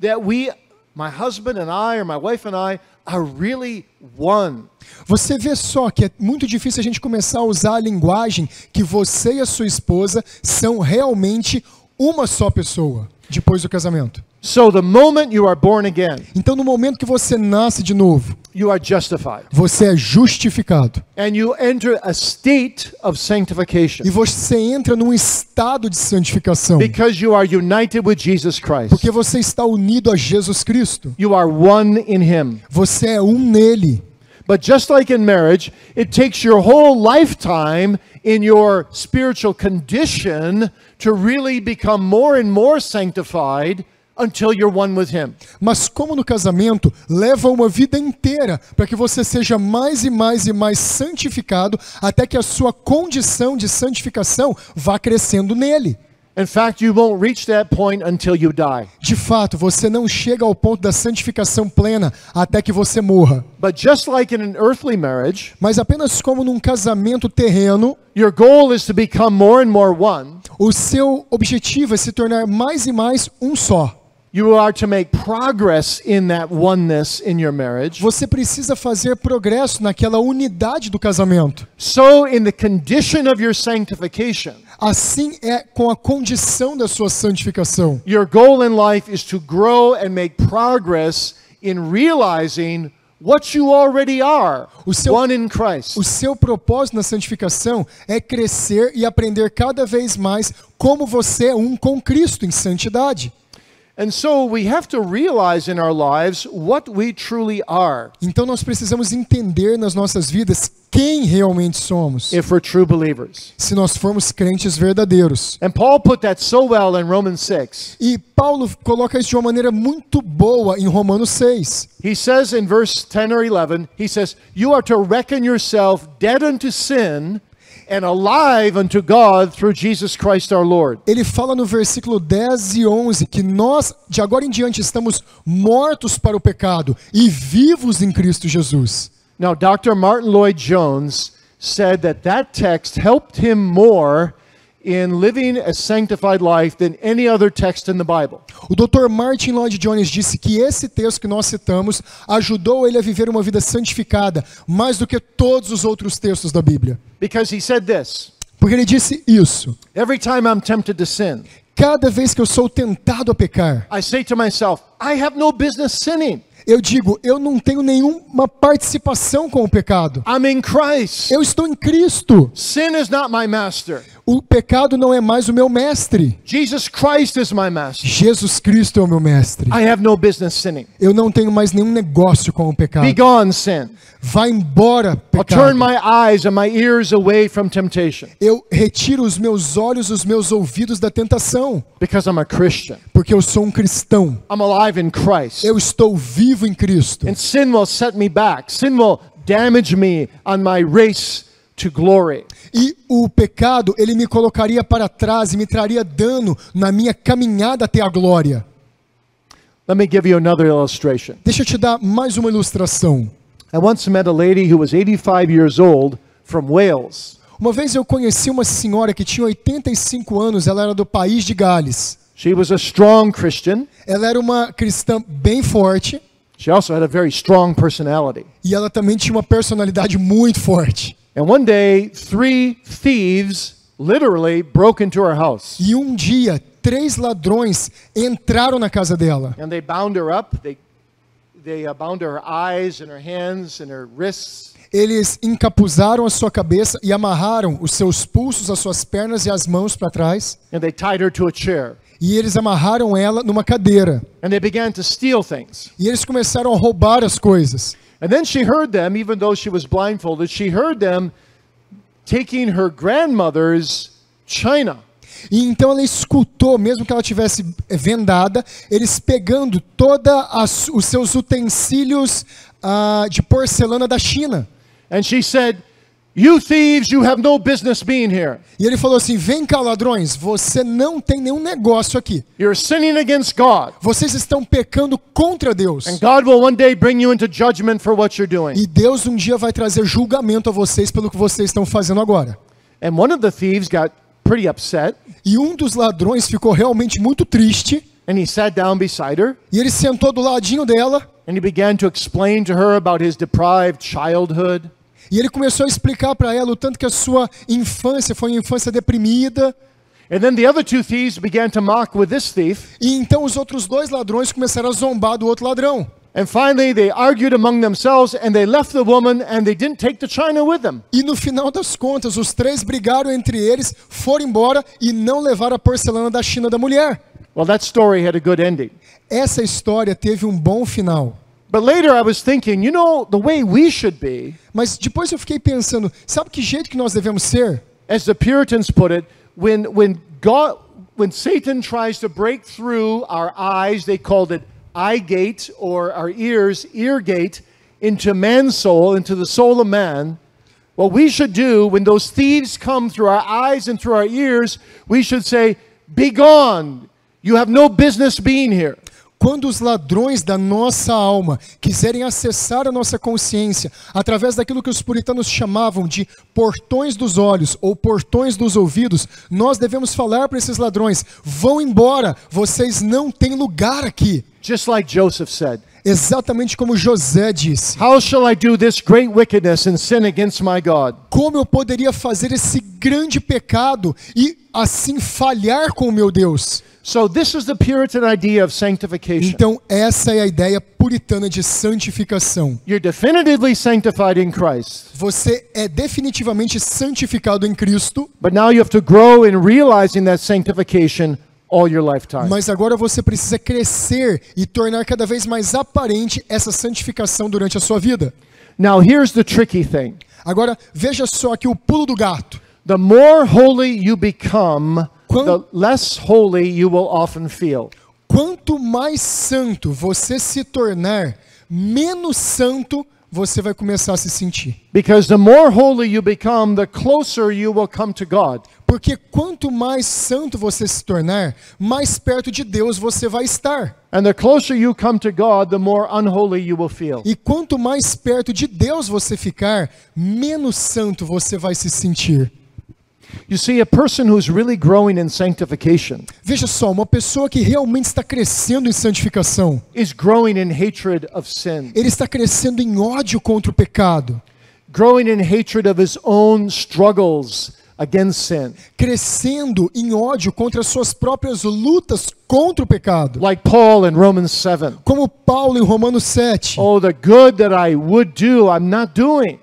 that we, my husband and I, or my wife and I, are really one. Você vê só que é muito difícil a gente começar a usar a linguagem que você e a sua esposa são realmente uma só pessoa depois do casamento. So the moment you are born again, Então, no momento que você nasce de novo, you are justified. você é justificado. And you enter a state of sanctification. E você entra num estado de santificação. Because you are united with Jesus Christ. Porque você está unido a Jesus Cristo. You are one in Him. Você é um nele. But just like in marriage, it takes your whole lifetime in your spiritual condition to really become more and more sanctified until you're one with Him. Mas como no casamento, leva uma vida inteira para que você seja mais e mais e mais santificado até que a sua condição de santificação vá crescendo nele. In fact, you won't reach that point until you die. De fato, você não chega ao ponto da santificação plena até que você morra. But just like in an earthly marriage, Mas apenas como num casamento terreno, your goal is to become more and more one. o seu objetivo é se tornar mais e mais um só. You are to make progress in that oneness in your marriage. Você precisa fazer progresso naquela unidade do casamento. So in the condition of your sanctification, Assim é com a condição da sua santificação. your goal in life is to grow and make progress in realizing what you already are, O seu- one in Christ. O seu propósito na santificação é crescer e aprender cada vez mais como você é um com Cristo em santidade. And so we have to realize in our lives what we truly are Então nós precisamos entender nas nossas vidas quem realmente somos, if we're true believers. se nós formos crentes verdadeiros. And Paul put that so well in Romans 6. E Paulo coloca isso de uma maneira muito boa em Romanos 6. He says in verse 10 or 11, he says, you are to reckon yourself dead unto sin and alive unto God through Jesus Christ our Lord. Ele fala no versículo 10 e 11 que nós, de agora em diante, estamos mortos para o pecado e vivos em Cristo Jesus. Now, Dr. Martin Lloyd-Jones said that text helped him more in living a sanctified life than any other text in the Bible. O Dr. Martin Lloyd-Jones disse que esse texto que nós citamos ajudou ele a viver uma vida santificada mais do que todos os outros textos da Bíblia. Because he said this, Porque ele disse isso: every time I'm tempted to sin, cada vez que eu sou tentado a pecar, I say to myself, I have no business sinning. eu digo, eu não tenho nenhuma participação com o pecado. I'm in Christ. Eu estou em Cristo. Sin is not my master. O pecado não é mais o meu mestre. Jesus Christ is my master. Jesus Cristo é o meu mestre. I have no business sinning. Eu não tenho mais nenhum negócio com o pecado. Be gone, sin. Vai embora, I'll turn pecado. my eyes and my ears away from temptation Eu retiro os meus olhos, os meus ouvidos da tentação, because I'm a Christian. porque eu sou um cristão. I'm alive in Christ. Eu estou vivo em Cristo. And sin will set me back. Sin will damage me on my race to glory. E o pecado, ele me colocaria para trás e me traria dano na minha caminhada até a glória. Let me give you another illustration. Deixa eu te dar mais uma ilustração. I once met a lady who was 85 years old from Wales. Uma vez eu conheci uma senhora que tinha 85 anos, ela era do país de Gales. She was a strong Christian. Ela era uma cristã bem forte She also had a very strong personality. e ela também tinha uma personalidade muito forte. And one day, 3 thieves literally broke into her house. E um dia, 3 ladrões entraram na casa dela. And they bound her up. They bound her eyes and her hands and her wrists. Eles encapuzaram a sua cabeça e amarraram os seus pulsos, as suas pernas e as mãos para trás. And they tied her to a chair. E eles amarraram ela numa cadeira. And they began to steal things. E eles começaram a roubar as coisas. And then she heard them, even though she was blindfolded, she heard them taking her grandmother's china. E então ela escutou, mesmo que ela tivesse vendada, eles pegando os seus utensílios de porcelana da China. And she said, "You thieves, you have no business being here. E ele falou assim: vem cá, ladrões, você não tem nenhum negócio aqui. You're sinning against God. Vocês estão pecando contra Deus. And God will one day bring you into judgment for what you're doing." E Deus um dia vai trazer julgamento a vocês pelo que vocês estão fazendo agora. And one of the thieves got pretty upset, E um dos ladrões ficou realmente muito triste. and he sat down beside her, E ele sentou do ladinho dela. and he began to explain to her about his deprived childhood. E ele começou a explicar para ela o tanto que a sua infância foi uma infância deprimida. And then the other two thieves began to mock with this thief. E então os outros dois ladrões começaram a zombar do outro ladrão. And finally they argued among themselves, and they left the woman, and they didn't take the china with them. E no final das contas, os três brigaram entre eles, foram embora e não levaram a porcelana da China da mulher. Well, that story had a good ending. Essa história teve um bom final. But later I was thinking, you know, the way we should be, Mas depois eu fiquei pensando, sabe que jeito que nós devemos ser? as the Puritans put it, when Satan tries to break through our eyes, they called it eye gate, or our ears, ear gate, into man's soul, into the soul of man. What we should do when those thieves come through our eyes and through our ears, we should say, "Be gone. You have no business being here." Quando os ladrões da nossa alma quiserem acessar a nossa consciência através daquilo que os puritanos chamavam de portões dos olhos ou portões dos ouvidos, nós devemos falar para esses ladrões: vão embora, vocês não têm lugar aqui. Just like Joseph said, Exatamente como José disse: "How shall I do this great wickedness and sin against my God?" como eu poderia fazer esse grande pecado e assim falhar com o meu Deus? So this is the Puritan idea of sanctification. Então essa é a ideia puritana de santificação. You're definitively sanctified in Christ, Você é definitivamente santificado em Cristo, but now you have to grow in realizing that sanctification all your lifetime. mas agora você precisa crescer e tornar cada vez mais aparente essa santificação durante a sua vida. Now here's the tricky thing. Agora veja só aqui o pulo do gato. The more holy you become, Quan- the less holy you will often feel. Quanto mais santo você se tornar, menos santo você vai começar a se sentir. Because the more holy you become, the closer you will come to God. Porque quanto mais santo você se tornar, mais perto de Deus você vai estar. And the closer you come to God, the more unholy you will feel. E quanto mais perto de Deus você ficar, menos santo você vai se sentir. You see, a person who's really growing in sanctification Veja só, uma pessoa que realmente está crescendo em santificação, is growing in hatred of sin, ele está crescendo em ódio contra o pecado, growing in hatred of his own struggles against sin. crescendo em ódio contra as suas próprias lutas contra o pecado. Like Paul in Romans 7. Como Paulo em Romanos 7. Oh, the good that I would do, I'm not doing.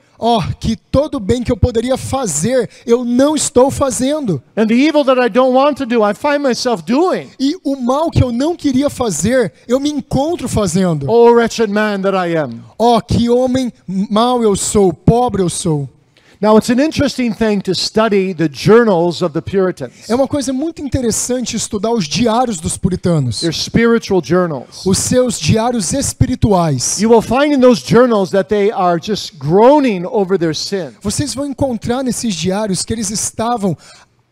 Que todo bem que eu poderia fazer, eu não estou fazendo. And the evil that I don't want to do, I find myself doing. E o mal que eu não queria fazer, eu me encontro fazendo. Oh, wretched man that I am. Que homem mau eu sou, pobre eu sou. Now, it's an interesting thing to study the journals of the Puritans. É uma coisa muito interessante estudar os diários dos puritanos. Their spiritual journals. Os seus diários espirituais. You will find in those journals that they are just groaning over their sin. Vocês vão encontrar nesses diários que eles estavam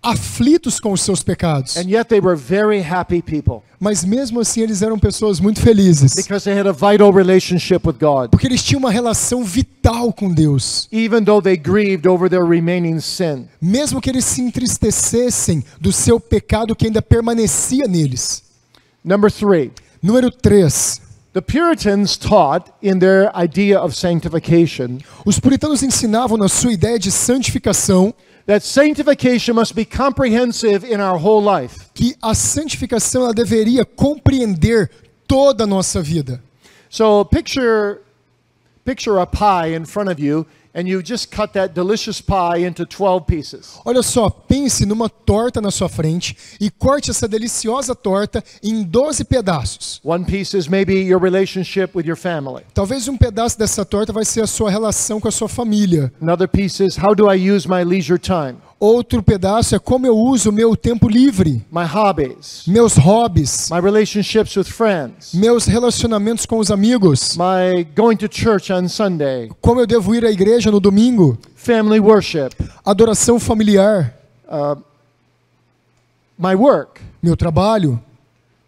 aflitos com os seus pecados. And yet they were very happy people Mas mesmo assim eles eram pessoas muito felizes. because they had a vital relationship with God, Porque eles tinham uma relação vital com Deus. even though they grieved over their remaining sin. Mesmo que eles se entristecessem do seu pecado que ainda permanecia neles. Number 3. Número 3. The Puritans taught in their idea of sanctification Os puritanos ensinavam na sua ideia de santificação that sanctification must be comprehensive in our whole life. que a santificação ela deveria compreender toda a nossa vida. So picture a pie in front of you, and you just cut that delicious pie into 12 pieces. Olha só, pense numa torta na sua frente e corte essa deliciosa torta em 12 pedaços. One piece is maybe your relationship with your family. Talvez um pedaço dessa torta vai ser a sua relação com a sua família. Another piece is how do I use my leisure time? Outro pedaço é como eu uso o meu tempo livre, My hobbies, meus hobbies, my relationships with friends, meus relacionamentos com os amigos, my going to church on Sunday, como eu devo ir à igreja no domingo, family worship, adoração familiar, my work. meu trabalho.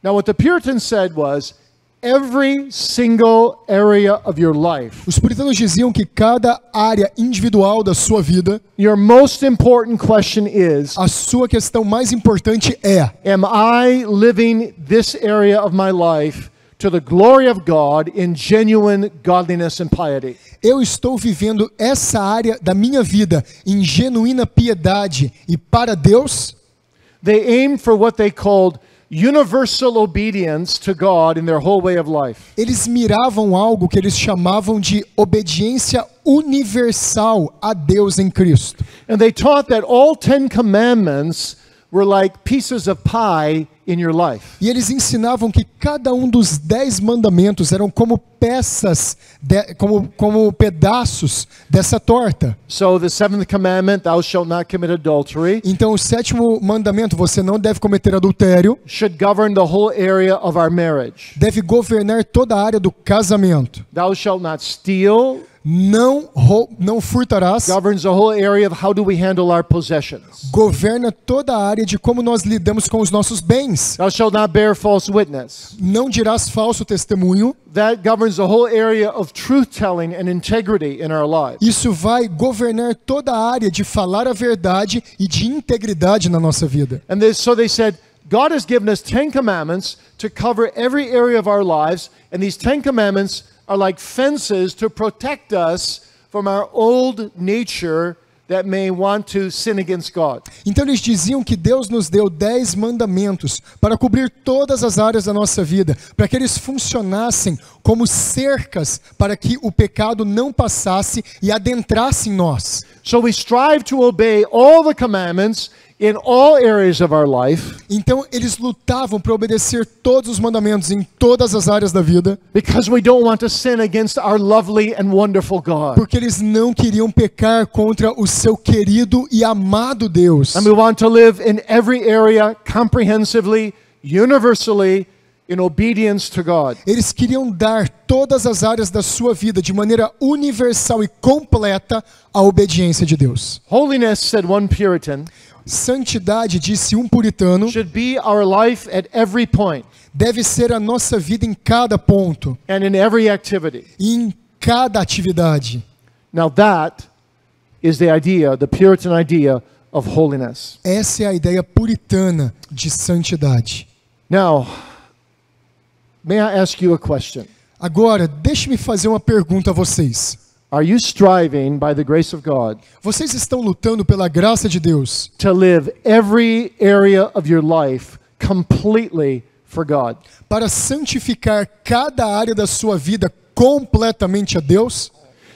Now what the Puritans said was every single area of your life, Os puritanos diziam que cada área individual da sua vida, your most important question is, a sua questão mais importante é: am I living this area of my life to the glory of God in genuine godliness and piety? eu estou vivendo essa área da minha vida em genuína piedade e para Deus? They aimed for what they called universal obedience to God in their whole way of life. Eles miravam algo que eles chamavam de obediência universal a Deus em Cristo. And they taught that all 10 commandments were like pieces of pie in your life. E eles ensinavam que cada um dos 10 mandamentos eram como peças, como pedaços dessa torta. So the 7th commandment, thou shalt not commit adultery, Então o 7º mandamento, você não deve cometer adultério, should govern the whole area of our marriage. deve governar toda a área do casamento. Thou shalt not steal Não furtarás, governs the whole area of how do we handle our possessions. governa toda a área de como nós lidamos com os nossos bens. Thou shalt not bear false witness. Não dirás falso testemunho. That governs the whole area of truth-telling and integrity in our lives. Isso vai governar toda a área de falar a verdade e de integridade na nossa vida. And so they said, God has given us 10 commandments to cover every area of our lives, and these 10 commandments are like fences to protect us from our old nature that may want to sin against God. Então eles diziam que Deus nos deu 10 mandamentos para cobrir todas as áreas da nossa vida, para que eles funcionassem como cercas para que o pecado não passasse e adentrasse em nós. So we strive to obey all the commandments in all areas of our life, Então eles lutavam para obedecer todos os mandamentos em todas as áreas da vida, because we don't want to sin against our lovely and wonderful God. porque eles não queriam pecar contra o seu querido e amado Deus. And we want to live in every area comprehensively, universally, in obedience to God. Eles queriam dar todas as áreas da sua vida de maneira universal e completa à obediência de Deus. Holiness, said one Puritan, Santidade, disse um puritano, should be our life at every point deve ser a nossa vida em cada ponto, and in every activity. e em cada atividade. Now that is the idea, the Puritan idea of holiness. Essa é a ideia puritana de santidade. Now, may I ask you a question? Agora, deixe-me fazer uma pergunta a vocês. Are you striving, by the grace of God, Vocês estão lutando pela graça de Deus to live every area of your life completely for God? para santificar cada área da sua vida completamente a Deus?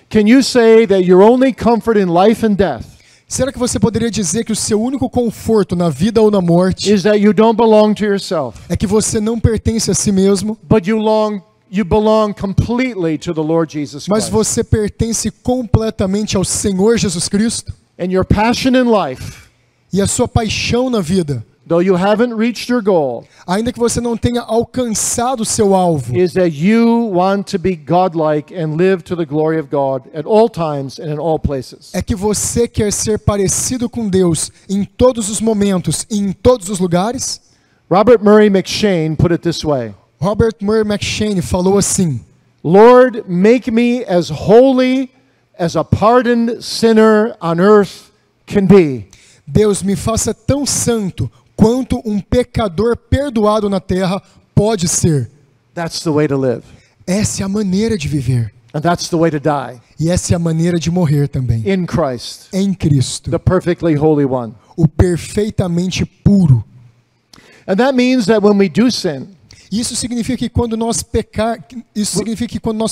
Can you say that your only comfort in life and death Será que você poderia dizer que o seu único conforto na vida ou na morte is that you don't belong to yourself, é que você não pertence a si mesmo, but you belong completely to the Lord Jesus mas Christ? você pertence completamente ao Senhor Jesus Cristo? And your passion in life, E a sua paixão na vida, though you haven't reached your goal, ainda que você não tenha alcançado o seu alvo, is that you want to be godlike and live to the glory of God at all times and in all places. é que você quer ser parecido com Deus em todos os momentos e em todos os lugares? Robert Murray McCheyne put it this way: Robert Murray McCheyne falou assim: Lord, make me as holy as a pardoned sinner on earth can be. Deus, me faça tão santo quanto um pecador perdoado na terra pode ser. That's the way to live. Essa é a maneira de viver. And that's the way to die, E essa é a maneira de morrer também. in Christ, Em Cristo, the perfectly holy one. o perfeitamente puro. And that means that when we do sin, Isso significa que quando nós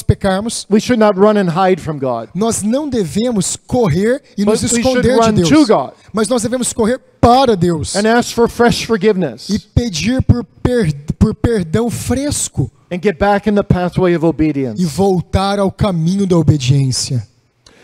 pecarmos, we should not run and hide from God. nós não devemos correr e nos But we should esconder de run Deus, to God. mas nós devemos correr para Deus And ask for fresh forgiveness. e pedir por perdão fresco And get back in the pathway of e obedience. voltar ao caminho da obediência.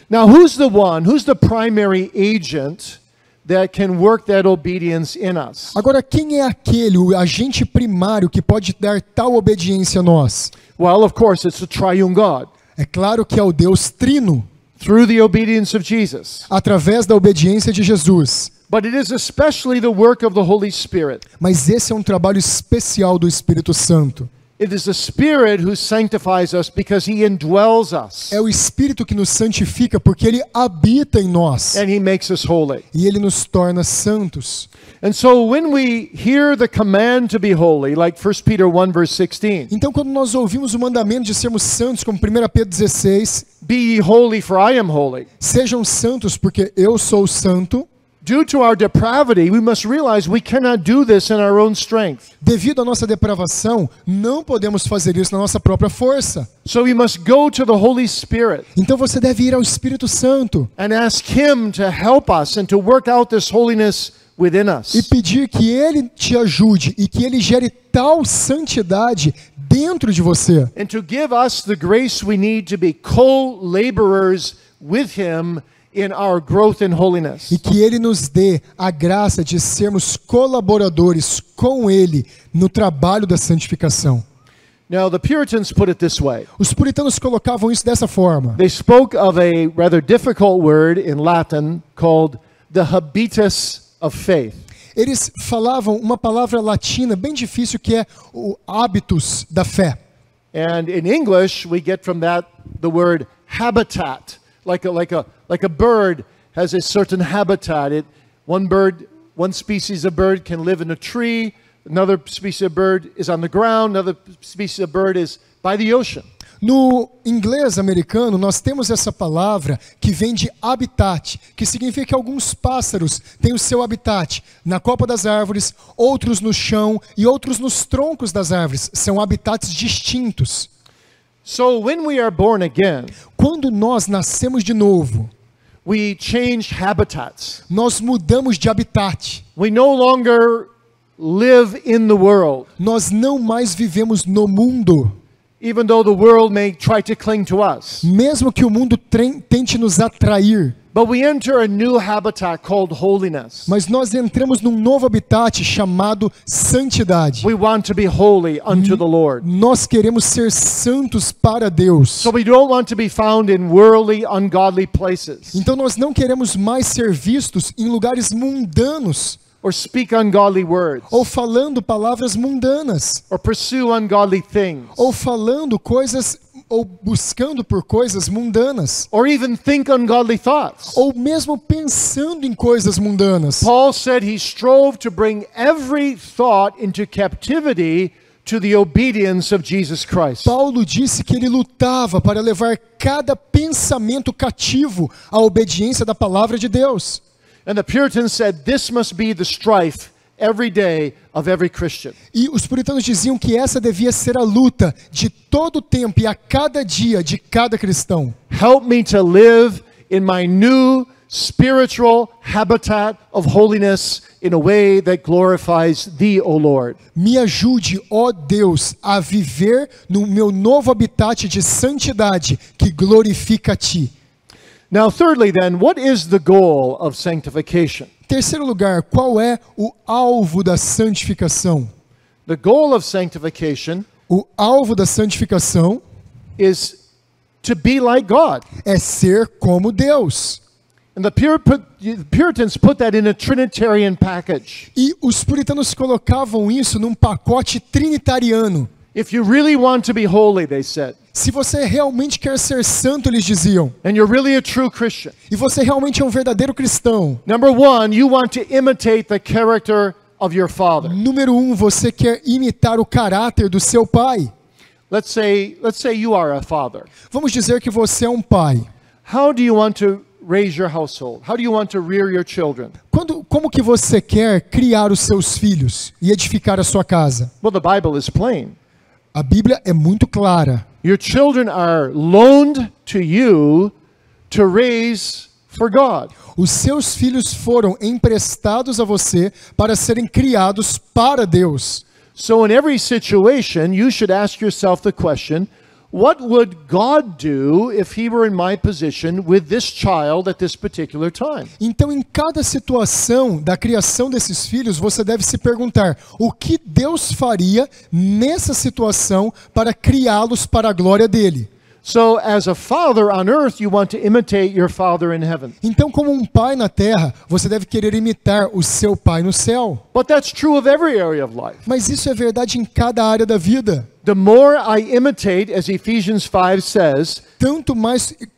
Now, who's the primary agent that can work that obedience in us? Agora, quem é aquele, o agente primário que pode dar tal obediência a nós? Well, of course, it's the triune God. É claro que é o Deus Trino, Through the obedience of Jesus. através da obediência de Jesus. But it is especially the work of the Holy Spirit. Mas esse é um trabalho especial do Espírito Santo. It is the Spirit who sanctifies us because He indwells us É o Espírito que nos santifica porque Ele habita em nós and He makes us holy. e Ele nos torna santos. And so when we hear the command to be holy, like 1 Peter 1 verse 16, Então, quando nós ouvimos o mandamento de sermos santos, como 1 Pedro 16, be ye holy for I am holy. sejam santos porque eu sou santo. Due to our depravity, we must realize we cannot do this in our own strength. Devido à nossa depravação, não podemos fazer isso na nossa própria força. So we must go to the Holy Spirit Então você deve ir ao Espírito Santo and ask Him to help us and to work out this holiness within e us. pedir que Ele te ajude e que Ele gere tal santidade dentro de você. And to give us the grace we need to be co-laborers with Him in our growth in holiness. E que Ele nos dê a graça de sermos colaboradores com Ele no trabalho da santificação. Now, the Puritans put it this way. Os puritanos colocavam isso dessa forma. They spoke of a rather difficult word in Latin called the habitus of faith. Eles falavam uma palavra latina bem difícil que é o hábitos da fé. And in English, we get from that the word habitat. Like a bird has a certain habitat. One species of bird can live in a tree. Another species of bird is on the ground. Another species of bird is by the ocean. No inglês americano, nós temos essa palavra que vem de habitat, que significa que alguns pássaros têm o seu habitat na copa das árvores, outros no chão e outros nos troncos das árvores. São habitats distintos. So when we are born again, Quando nós nascemos de novo, we change habitats. nós mudamos de habitat. We no longer live in the world, Nós não mais vivemos no mundo. even though the world may try to cling to us. Mesmo que o mundo tente nos atrair, But we enter a new habitat called holiness. mas nós entramos num novo habitat chamado santidade. We want to be holy unto the Lord. Nós queremos ser santos para Deus. So we don't want to be found in worldly, ungodly places Então nós não queremos mais ser vistos em lugares mundanos or speak ungodly words ou falando palavras mundanas or pursue ungodly things ou falando coisas ou buscando por coisas mundanas or even think ungodly thoughts. ou mesmo pensando em coisas mundanas. Paul said he strove to bring every thought into captivity to the obedience of Jesus Christ. Paulo disse que ele lutava para levar cada pensamento cativo à obediência da palavra de Deus. And the Puritans said this must be the strife every day of every Christian. E os puritanos diziam que essa devia ser a luta de todo o tempo e a cada dia de cada cristão. Help me to live in my new spiritual habitat of holiness in a way that glorifies thee, O Lord. Me ajude, ó Deus, a viver no meu novo habitat de santidade que glorifica a Ti. Now, thirdly, then, what is the goal of sanctification? Terceiro lugar, qual é o alvo da santificação? The goal of sanctification O alvo da santificação is to be like God. é ser como Deus. And the Puritans put that in a Trinitarian package. E os puritanos colocavam isso num pacote trinitariano. If you really want to be holy, they said, Se você realmente quer ser santo, eles diziam, and you're really a true Christian, e você realmente é um verdadeiro cristão, number one, you want to imitate the character of your father. número 1, você quer imitar o caráter do seu pai. Let's say you are a father. Vamos dizer que você é um pai. How do you want to raise your household? How do you want to rear your children? Como que você quer criar os seus filhos e edificar a sua casa? Well, the Bible is plain. A Bíblia é muito clara. Your children are loaned to you to raise for God. Os seus filhos foram emprestados a você para serem criados para Deus. So in every situation, you should ask yourself the question, what would God do if he were in my position with this child at this particular time? Então, em cada situação da criação desses filhos, você deve se perguntar: o que Deus faria nessa situação para criá-los para a glória dele? So as a father on earth, you want to imitate your father in heaven. Então, como um pai na terra, você deve querer imitar o seu pai no céu. But that's true of every area of life. Mas isso é verdade em cada área da vida. The more I imitate, as Ephesians 5 says,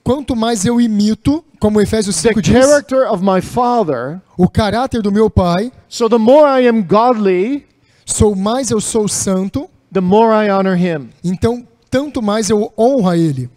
Quanto mais eu imito, como Efésios the 5 diz, character of my father, o caráter do meu pai, so the more I am godly, mais eu sou santo, the more I honor him. então tanto mais eu honro a ele.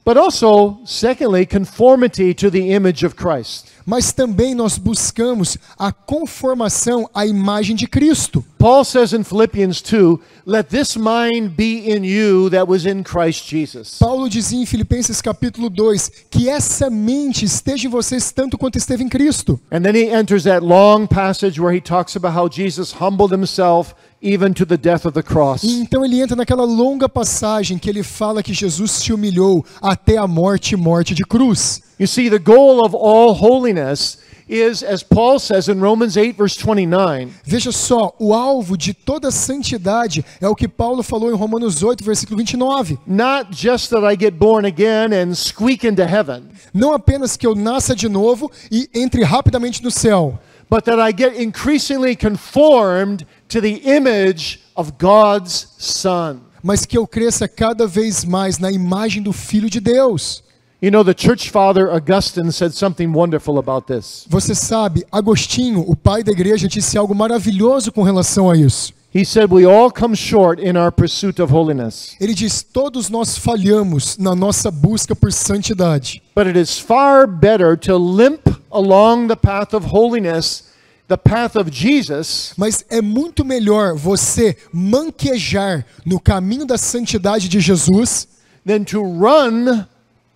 But also, secondly, conformity to the image of Christ. Mas também nós buscamos a conformação à imagem de Cristo. Paul says in Philippians 2, let this mind be in you that was in Christ Jesus. Paulo dizia em Filipenses capítulo 2 que essa mente esteja em vocês tanto quanto esteve em Cristo. And then he enters that long passage where he talks about how Jesus humbled himself even to the death of the cross. E então ele entra naquela longa passagem que ele fala que Jesus se humilhou até a morte de cruz. You see, the goal of all holiness is, as Paul says in Romans 8 verse 29, Veja só, o alvo de toda santidade é o que Paulo falou em Romanos 8, versículo 29. not just that I get born again and squeak into heaven, Não apenas que eu nasça de novo e entre rapidamente no céu, but that I get increasingly conformed to the image of God's Son. mas que eu cresça cada vez mais na imagem do Filho de Deus. You know, the church father Augustine said something wonderful about this. Você sabe, Agostinho, o pai da igreja, disse algo maravilhoso com relação a isso. He said, we all come short in our pursuit of holiness, Ele diz: todos nós falhamos na nossa busca por santidade. but it is far better to limp along the path of holiness, the path of Jesus, Mas é muito melhor você manquejar no caminho da santidade de Jesus than to run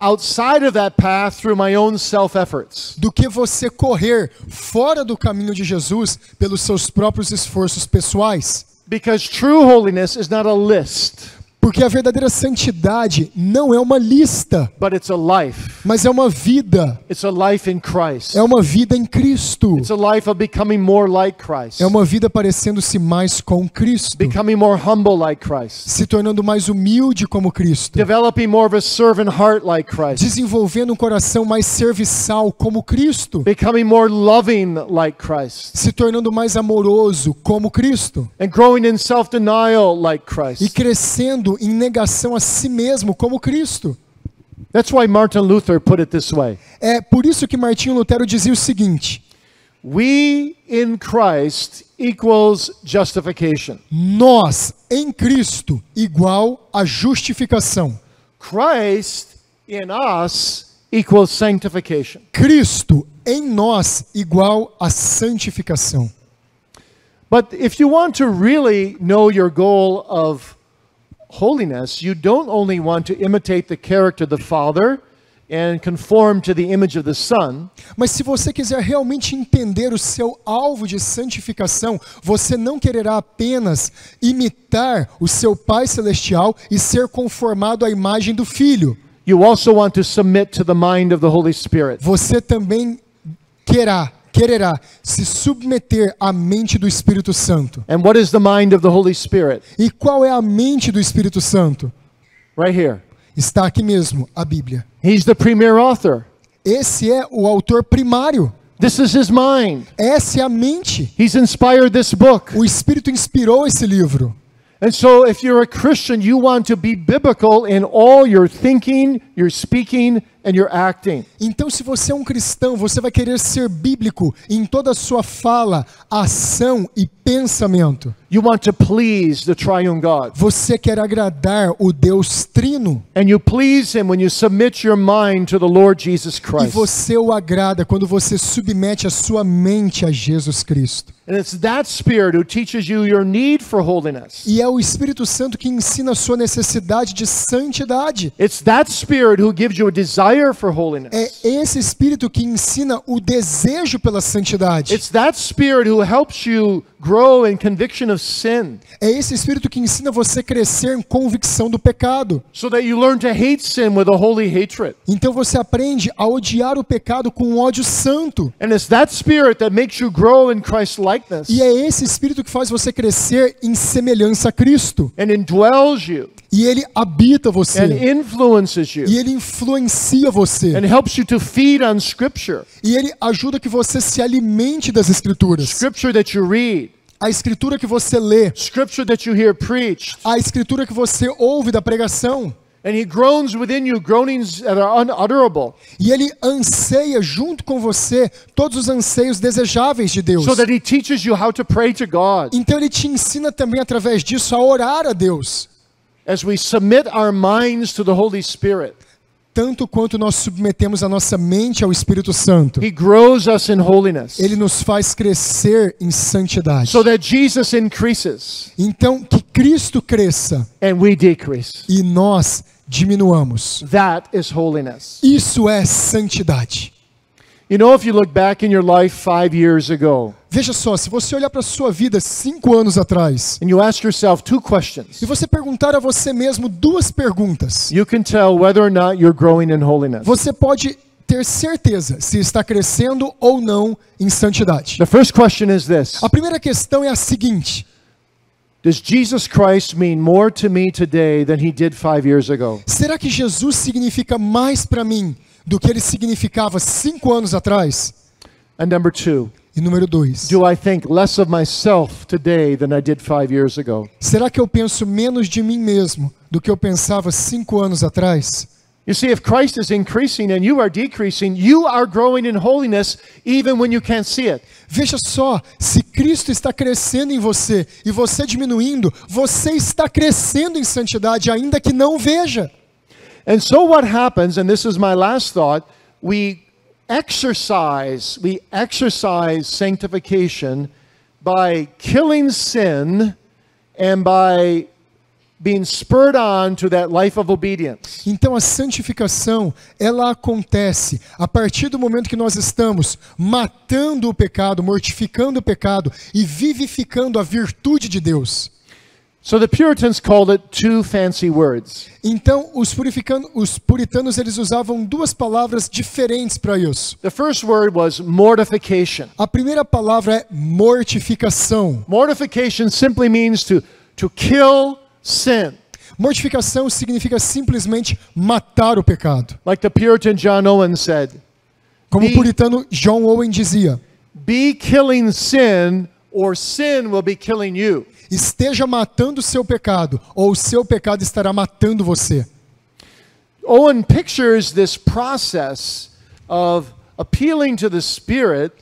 outside of that path through my own self-efforts. do que você correr fora do caminho de Jesus pelos seus próprios esforços pessoais. Because true holiness is not a list, Porque a verdadeira santidade não é uma lista, but it's a life. mas é uma vida. It's a life in Christ. É uma vida em Cristo. It's a life of becoming more like Christ, É uma vida parecendo-se mais com Cristo, becoming more humble like Christ, se tornando mais humilde como Cristo, developing more of a servant heart like Christ, desenvolvendo um coração mais serviçal como Cristo, becoming more loving like Christ, se tornando mais amoroso como Cristo and growing in self-denial like e Christ. crescendo em negação a si mesmo como Cristo. That's why Martin Luther put it this way. É por isso que Martinho Lutero dizia o seguinte: We in Christ equals justification. nós em Cristo igual a justificação. Christ in us equals sanctification. Cristo em nós igual a santificação. But if you want to really know your goal of holiness, you don't only want to imitate the character of the Father and conform to the image of the Son, Mas se você quiser realmente entender o seu alvo de santificação, você não quererá apenas imitar o seu Pai Celestial e ser conformado à imagem do Filho. you also want to submit to the mind of the Holy Spirit. Você também quererá se submeter à mente do Espírito Santo. And what is the mind of the Holy Spirit? E qual é a mente do Espírito Santo? Right here. Está aqui mesmo, a Bíblia. He's the premier author. Esse é o autor primário. This is his mind. Essa é a mente. He's inspired this book. O Espírito inspirou esse livro. And so if you're a Christian, you want to be biblical in all your thinking, your speaking, and your acting. Então, se você é um cristão, você vai querer ser bíblico em toda a sua fala, ação e pensamento. You want to please the triune God. Você quer agradar o Deus Trino. And you please Him when you submit your mind to the Lord Jesus E Christ. você o agrada quando você submete a sua mente a Jesus Cristo. And it's that Spirit who teaches you your need for holiness. E é o Espírito Santo que ensina a sua necessidade de santidade. It's that Spirit who gives you a desire for holiness. É esse Espírito que ensina o desejo pela santidade. It's that Spirit who helps you grow in conviction of sin, É esse Espírito que ensina você a crescer em convicção do pecado. so that you learn to hate sin with a holy hatred. Então você aprende a odiar o pecado com um ódio santo. And it's that Spirit that makes you grow in Christ's likeness E é esse Espírito que faz você crescer em semelhança a Cristo. and indwells you E ele habita and você. influences you E ele influencia você. and helps you to feed on Scripture. E ele ajuda que você se alimente das Escrituras. Scripture that you read, A Escritura que você lê. Scripture that you hear preached. A Escritura que você ouve da pregação. And He groans within you groanings that are unutterable, E ele anseia junto com você todos os anseios desejáveis de Deus. so that He teaches you how to pray to God. Então ele te ensina também através disso a orar a Deus. As we submit our minds to the Holy Spirit, Tanto quanto nós submetemos a nossa mente ao Espírito Santo. He grows us in holiness, Ele nos faz crescer em santidade. so that Jesus increases Então, que Cristo cresça and we decrease. e nós diminuamos. That is holiness. Isso é santidade. You know, if you look back in your life 5 years ago, Veja só, se você olhar para a sua vida 5 anos atrás and you ask yourself 2 questions, e você perguntar a você mesmo 2 perguntas, you can tell whether or not you're growing in holiness. você pode ter certeza se está crescendo ou não em santidade. The first question is this: A primeira questão é a seguinte: does Jesus Christ mean more to me today than He did 5 years ago? será que Jesus significa mais para mim do que ele significava 5 anos atrás? And number 2, E número 2, do I think less of myself today than I did 5 years ago? será que eu penso menos de mim mesmo do que eu pensava 5 anos atrás? You see, if Christ is increasing and you are decreasing, you are growing in holiness even when you can't see it. Veja só, se Cristo está crescendo em você e você diminuindo, você está crescendo em santidade ainda que não veja. And so what happens, and this is my last thought, we exercise sanctification by killing sin and by being spurred on to that life of obedience. Então a santificação, ela acontece a partir do momento que nós estamos matando o pecado, mortificando o pecado e vivificando a virtude de Deus. So the Puritans called it 2 fancy words. Então os puritanos eles usavam 2 palavras diferentes para isso. The first word was mortification. A primeira palavra é mortificação. Mortification simply means to kill sin. Mortificação significa simplesmente matar o pecado. Like the Puritan John Owen said, Como o puritano John Owen dizia, be killing sin or sin will be killing you. esteja matando o seu pecado, ou o seu pecado estará matando você. Owen pictures this process of appealing to the Spirit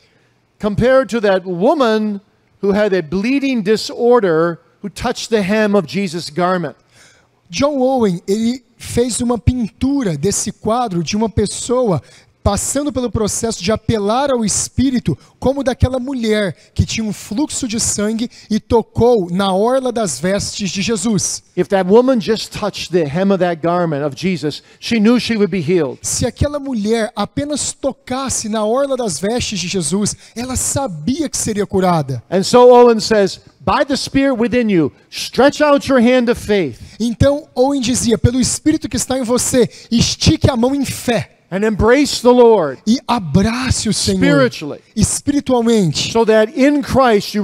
compared to that woman who had a bleeding disorder who touched the hem of Jesus' garment. John Owen, ele fez uma pintura desse quadro de uma pessoa passando pelo processo de apelar ao Espírito, como daquela mulher que tinha um fluxo de sangue e tocou na orla das vestes de Jesus. If that woman just touched the hem of that garment of Jesus, she knew she would be healed. Se aquela mulher apenas tocasse na orla das vestes de Jesus, ela sabia que seria curada. And so Owen says, by the Spirit within you, stretch out your hand of faith Então Owen dizia, pelo Espírito que está em você, estique a mão em fé and embrace the Lord e abrace o Senhor spiritually, espiritualmente, so that in Christ you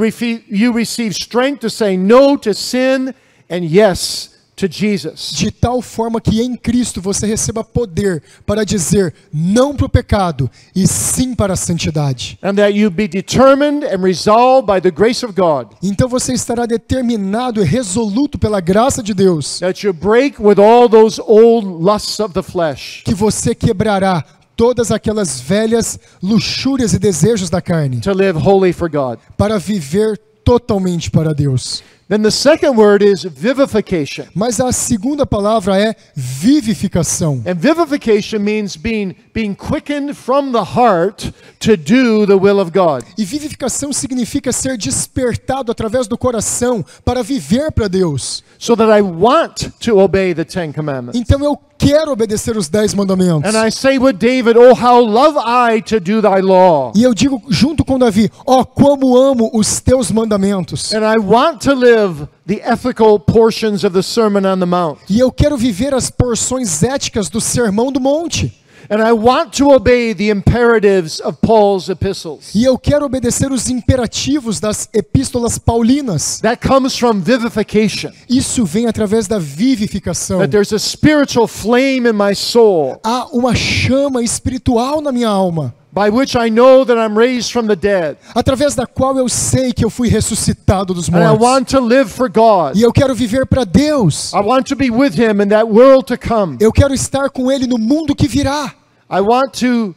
receive strength to say no to sin and yes to Jesus. de tal forma que em Cristo você receba poder para dizer não para o pecado e sim para a santidade. And that you be determined and resolved by the grace of God. Então você estará determinado e resoluto pela graça de Deus, That you break with all those old lusts of the flesh. que você quebrará todas aquelas velhas luxúrias e desejos da carne To live holy for God. para viver totalmente para Deus. Then the second word is vivification. Mas a segunda palavra é vivificação. And vivification means being quickened from the heart to do the will of God. E vivificação significa ser despertado através do coração para viver para Deus. So that I want to obey the Ten Commandments. Então eu quero obedecer os 10 mandamentos. And I say with David, oh, how love I to do thy law. E eu digo junto com Davi, ó, como amo os teus mandamentos. And I want to live the ethical portions of the Sermon on the Mount. E eu quero viver as porções éticas do Sermão do Monte. And I want to obey the imperatives of Paul's epistles. E eu quero obedecer os imperativos das epístolas paulinas. That comes from vivification. Isso vem através da vivificação. That there's a spiritual flame in my soul Há uma chama espiritual na minha alma, by which I know that I'm raised from the dead. através da qual eu sei que eu fui ressuscitado dos And I mortos. want to live for God. E eu quero viver para Deus. I want to be with him in that world to come. Eu quero estar com Ele no mundo que virá. I want to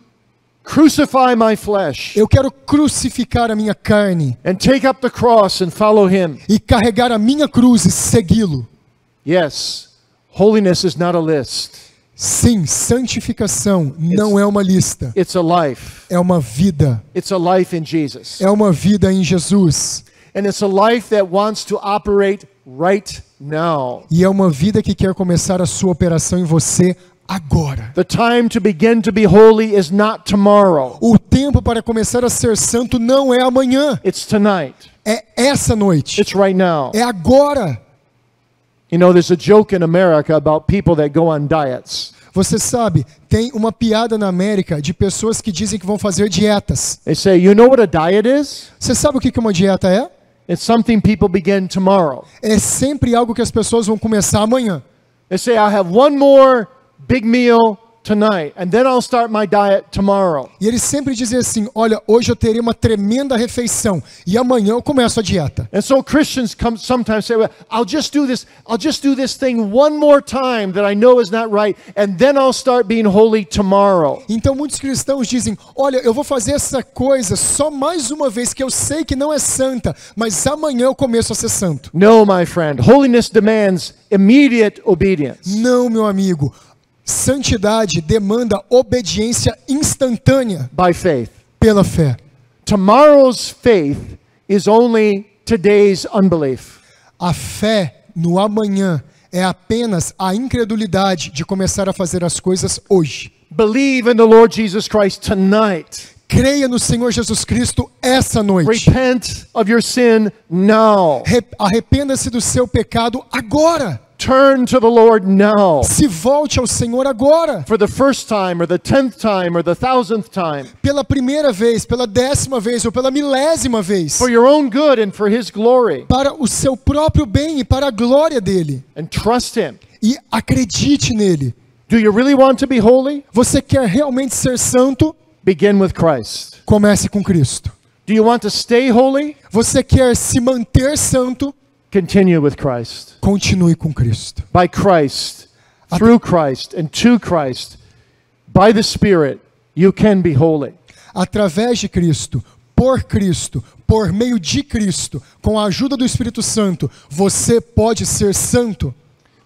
crucify my flesh Eu quero crucificar a minha carne and take up the cross and follow him. e carregar a minha cruz e segui-lo. Yes, holiness is not a list. Sim, santificação não é uma lista, It's a life. é uma vida. It's a life in Jesus. É uma vida em Jesus. And it's a life that wants to operate right now. E é uma vida que quer começar a sua operação em você agora. The time to begin to be holy is not tomorrow. O tempo para começar a ser santo não é amanhã, It's tonight. é essa noite. It's right now. É agora. You know, there's a joke in America about people that go on diets. Você sabe, tem uma piada na América de pessoas que dizem que vão fazer dietas. They say, you know what a diet is? Você sabe o que uma dieta é? It's something people begin tomorrow. É sempre algo que as pessoas vão começar amanhã. They say, I'll have one more big meal tonight, and then I'll start my diet tomorrow. E eles sempre dizem assim, olha, hoje eu terei uma tremenda refeição e amanhã eu começo a dieta. And so Christians sometimes say, well, I'll just do this thing one more time that I know is not right, and then I'll start being holy tomorrow. Então muitos cristãos dizem, olha, eu vou fazer essa coisa só mais uma vez que eu sei que não é santa, mas amanhã eu começo a ser santo. No, my friend, holiness demands immediate obedience. Não, meu amigo. Santidade demanda obediência instantânea By faith. pela fé. Tomorrow's faith is only today's unbelief. A fé no amanhã é apenas a incredulidade de começar a fazer as coisas hoje. Believe in the Lord Jesus Christ tonight. Creia no Senhor Jesus Cristo essa noite. Repent of your sin now. Arrependa-se do seu pecado agora. Turn to the Lord now. Se volte ao Senhor agora. For the first time, or the 10th time, or the 1000th time. Pela primeira vez, pela 10ª vez ou pela 1000ª vez. For your own good and for His glory. Para o seu próprio bem e para a glória dele. And trust Him. E acredite nele. Do you really want to be holy? Você quer realmente ser santo? Begin with Christ. Comece com Cristo. Do you want to stay holy? Você quer se manter santo? Continue with Christ. Continue com Cristo. By Christ, through Christ, and to Christ, by the Spirit, you can be holy. Através de Cristo, por meio de Cristo, com a ajuda do Espírito Santo, você pode ser santo.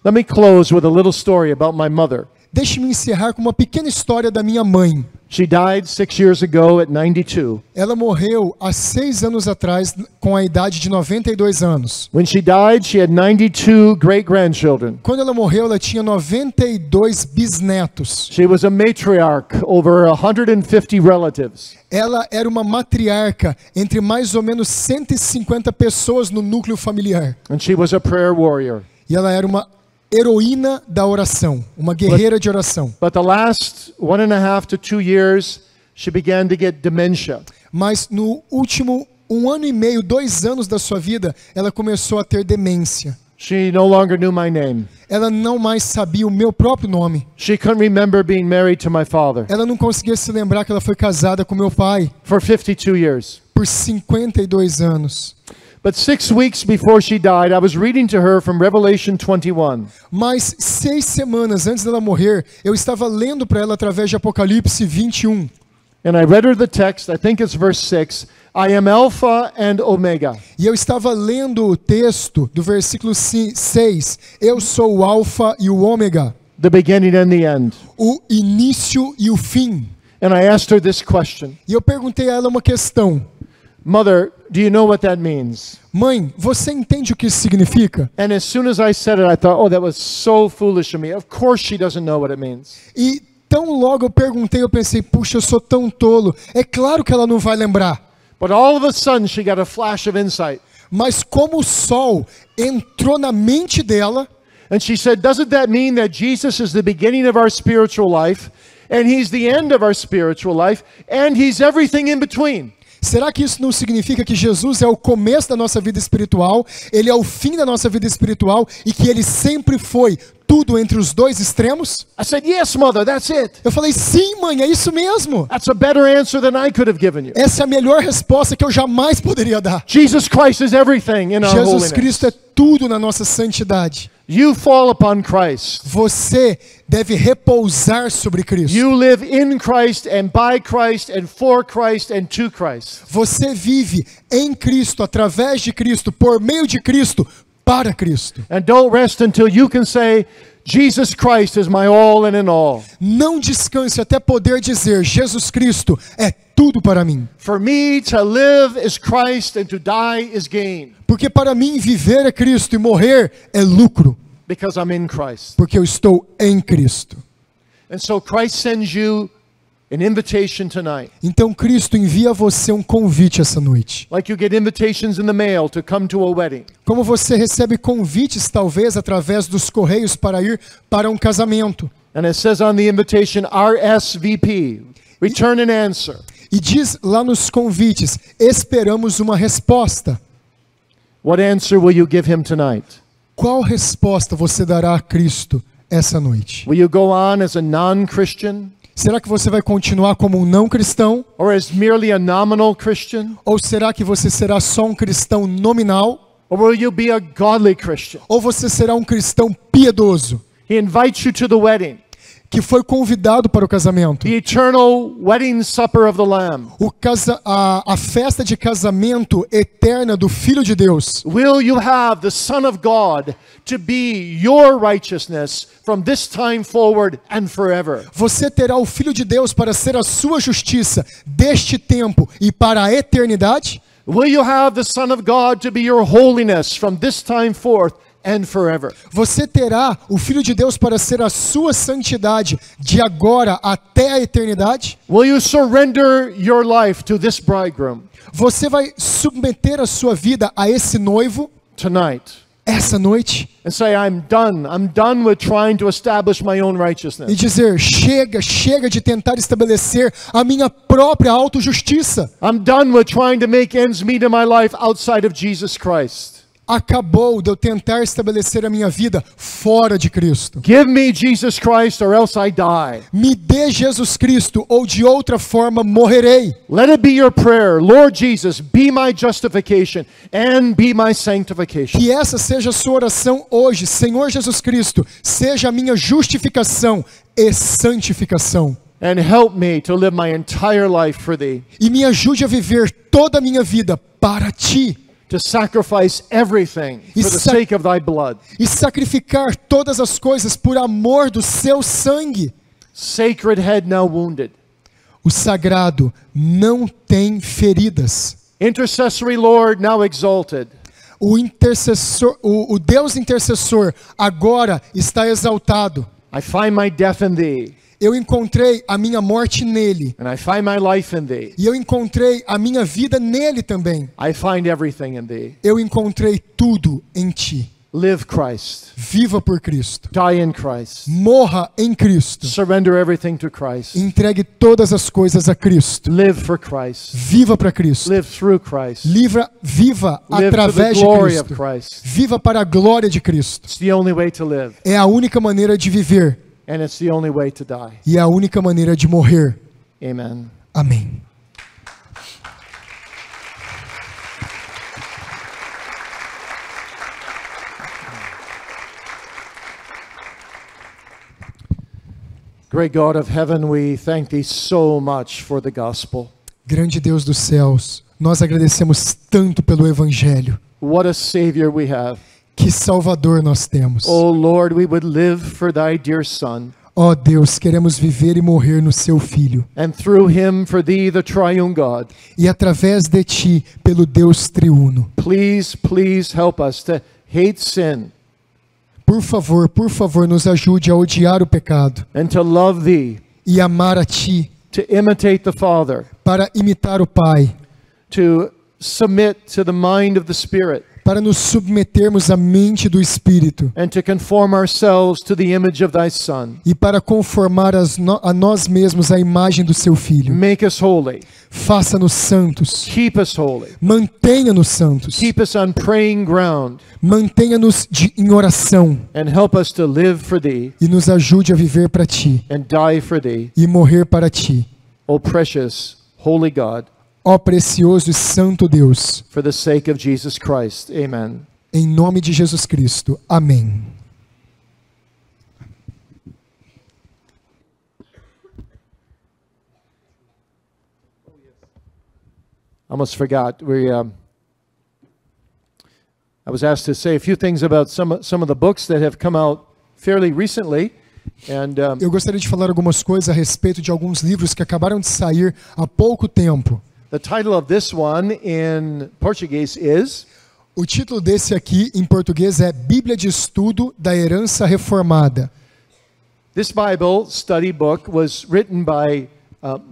Let me close with a little story about my mother. Deixe-me encerrar com uma pequena história da minha mãe. She died 6 years ago at 92. Ela morreu há 6 anos atrás com a idade de 92 anos. When she died, she had 92 great-grandchildren. Quando ela morreu, ela tinha 92 bisnetos. She was a matriarch over 150 relatives. Ela era uma matriarca entre mais ou menos 150 pessoas no núcleo familiar. And she was a prayer warrior. E ela era uma heroína da oração, uma guerreira de oração. But the last 1.5 to 2 years, she began to get dementia. Mas no último 1 ano e meio, 2 anos da sua vida, ela começou a ter demência. She no longer knew my name. Ela não mais sabia o meu próprio nome. She couldn't remember being married to my father Ela não conseguia se lembrar que ela foi casada com meu pai for 52 years. por 52 anos. But 6 weeks before she died, I was reading to her from Revelation 21. Mas 6 semanas antes dela morrer, eu estava lendo para ela através de Apocalipse 21. And I read her the text, I think it's verse 6. I am Alpha and Omega. E eu estava lendo o texto do versículo 6. Eu sou o Alfa e o Ômega, The beginning and the end. o início e o fim. And I asked her this question. E eu perguntei a ela uma questão. Mother, do you know what that means? Mãe, você entende o que isso significa? And as soon as I said it, I thought, oh, that was so foolish of me. Of course she doesn't know what it means. E tão logo eu perguntei, eu pensei, puxa, eu sou tão tolo. É claro que ela não vai lembrar. But all of a sudden, she got a flash of insight. Mas como o sol entrou na mente dela, And she said, doesn't that mean that Jesus is the beginning of our spiritual life, and he's the end of our spiritual life, and he's everything in between? será que isso não significa que Jesus é o começo da nossa vida espiritual, ele é o fim da nossa vida espiritual e que ele sempre foi tudo entre os dois extremos? I said, yes, mother, that's it. Eu falei, sim, mãe, é isso mesmo. That's a better answer than I could have given you. Essa é a melhor resposta que eu jamais poderia dar. Jesus Christ is everything in our Jesus holiness. Cristo é tudo na nossa santidade. You fall upon Christ. Você deve repousar sobre Cristo. You live in Christ and by Christ and for Christ and to Christ. Você vive em Cristo, através de Cristo, por meio de Cristo, para Cristo. And don't rest until you can say, Jesus Christ is my all and in all. Não descanse até poder dizer, Jesus Cristo é tudo para mim. For me to live is Christ and to die is gain. Porque para mim viver é Cristo e morrer é lucro. Because I'm in Christ. Porque eu estou em Cristo. And so Christ sends you an invitation tonight. Então Cristo envia a você um convite essa noite. Like you get invitations in the mail to come to a wedding. Como você recebe convites talvez através dos correios para ir para um casamento. And it says on the invitation, RSVP, return an answer. E diz lá nos convites, esperamos uma resposta. What answer will you give him tonight? Qual resposta você dará a Cristo essa noite? Will you go on as a non-Christian? Será que você vai continuar como um não cristão? Or as merely a nominal Christian? Ou será que você será só um cristão nominal? Or will you be a godly Christian? Ou você será um cristão piedoso, He invites you to the wedding, que foi convidado para o casamento? the eternal wedding supper of the Lamb. A festa de casamento eterna do Filho de Deus. Will you have the Son of God to be your righteousness from this time forward and forever? Você terá o Filho de Deus para ser a sua justiça deste tempo e para a eternidade? Will you have the Son of God to be your holiness from this time forth and forever? Você terá o Filho de Deus para ser a sua santidade de agora até a eternidade? Will you surrender your life to this bridegroom Você vai submeter a sua vida a esse noivo tonight essa noite and say, I'm done with trying to establish my own e righteousness. dizer, chega de tentar estabelecer a minha própria autojustiça. I'm done with trying to make ends meet in my life outside of Jesus Christ. Acabou de eu tentar estabelecer a minha vida fora de Cristo. Give me Jesus Christ or else I die. Me dê Jesus Cristo ou de outra forma morrerei. Let it be your prayer, Lord Jesus, be my justification and be my sanctification. Que essa seja a sua oração hoje. Senhor Jesus Cristo, seja a minha justificação e santificação. And help me to live my entire life for thee. E me ajude a viver toda a minha vida para ti. To sacrifice everything for the sake of thy blood. E sacrificar todas as coisas por amor do seu sangue. Sacred head now wounded. O sagrado não tem feridas. Intercessory Lord now exalted. O intercessor, o Deus intercessor agora está exaltado. I find my death in thee. Eu encontrei a minha morte nele. And I find my life in thee. E eu encontrei a minha vida nele também. I find everything in thee. Eu encontrei tudo em ti. Live Christ. Viva por Cristo. Die in Christ. Morra em Cristo. Surrender everything to Christ. Entregue todas as coisas a Cristo. Live for Christ. Viva para Cristo. Live through Christ. Viva Live for the através de glory of Cristo. Christ. Viva para a glória de Cristo. It's the only way to live, É a única maneira de viver and it's the only way to die. e é a única maneira de morrer. Amen. Amém. Great God of heaven, we thank thee so much for the gospel. Grande Deus dos céus, nós agradecemos tanto pelo Evangelho. What a Savior we have. Que Salvador nós temos. Oh Lord, we would live for thy dear Son, Ó Deus, queremos viver e morrer no seu Filho. and through him for thee, the triune God. E através de ti, pelo Deus triuno. Please, please help us to hate sin Por favor, nos ajude a odiar o pecado and to love thee, e amar a ti, to imitate the Father, para imitar o Pai, to submit to the mind of the Spirit, para nos submetermos à mente do Espírito and to conform ourselves to the image of thy Son. e para conformar a nós mesmos à imagem do seu Filho. Make us holy. Faça-nos santos, Keep us holy. mantenha-nos santos, Keep us on praying ground, mantenha-nos em oração and help us to live for thee e nos ajude a viver para ti and die for thee, e morrer para ti. O precious, holy God, Ó precioso e santo Deus, for the sake of Jesus Christ. Amen. em nome de Jesus Cristo. Amém. Almost forgot. I was asked to say a few things about some of the books that have come out fairly recently, and Eu gostaria de falar algumas coisas a respeito de alguns livros que acabaram de sair há pouco tempo. the title of this one in Portuguese is O título desse aqui em português é Bíblia de Estudo da Herança Reformada. This Bible study book was written by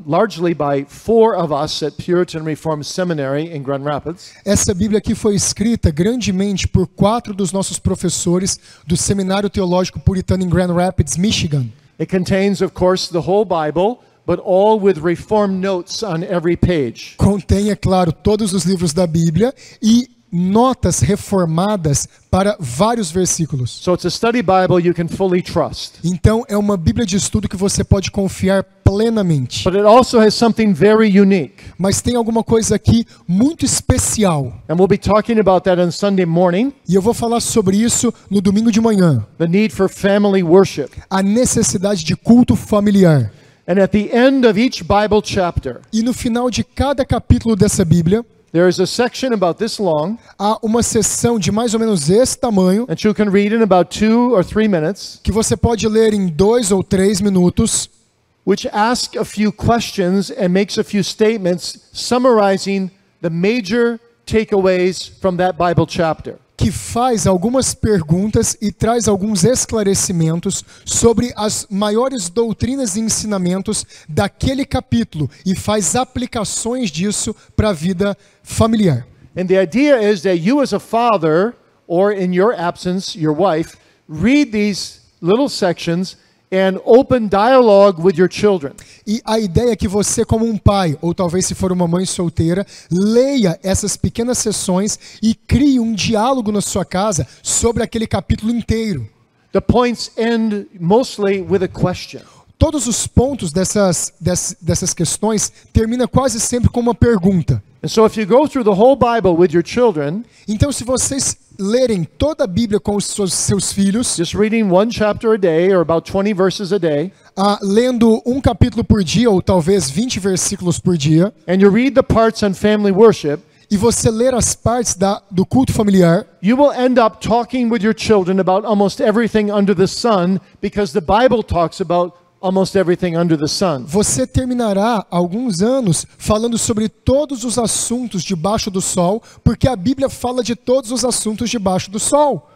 largely by 4 of us at Puritan Reformed Seminary in Grand Rapids. Essa Bíblia aqui foi escrita grandemente por 4 dos nossos professores do Seminário Teológico Puritano em Grand Rapids, Michigan. It contains, of course, the whole Bible, but all with Reformed notes on every page. Contém, é claro, todos os livros da Bíblia e notas reformadas para vários versículos. So it's a study Bible you can fully trust. Então, é uma Bíblia de estudo que você pode confiar plenamente. But it also has something very unique. Mas tem alguma coisa aqui muito especial. And we'll be talking about that on Sunday morning, E eu vou falar sobre isso no domingo de manhã. the need for family worship. A necessidade de culto familiar. And at the end of each Bible chapter, E no final de cada capítulo dessa Bíblia, there is a section about this long há uma seção de mais ou menos esse tamanho that you can read in about 2 or 3 minutes, que você pode ler em 2 ou 3 minutos, which asks a few questions and makes a few statements summarizing the major takeaways from that Bible chapter. que faz algumas perguntas e traz alguns esclarecimentos sobre as maiores doutrinas e ensinamentos daquele capítulo e faz aplicações disso para a vida familiar. And the idea is that you as a father, or in your absence, your wife, read these little sections and open dialogue with your children. E a ideia é que você, como um pai, ou talvez se for uma mãe solteira, leia essas pequenas sessões e crie um diálogo na sua casa sobre aquele capítulo inteiro. The points end mostly with a question. Todos os pontos dessas questões termina quase sempre com uma pergunta. And so if you go through the whole Bible with your children, Então, se vocês lerem toda a Bíblia com os seus filhos, just reading one chapter a day or about 20 verses a day, lendo um capítulo por dia, ou talvez 20 versículos por dia, and you read the parts on family worship, e você ler as partes do culto familiar, you will end up talking with your children about almost everything under the sun, because the Bible talks about almost everything under the sun. você terminará alguns anos falando sobre todos os assuntos debaixo do sol, porque a Bíblia fala de todos os assuntos debaixo do sol.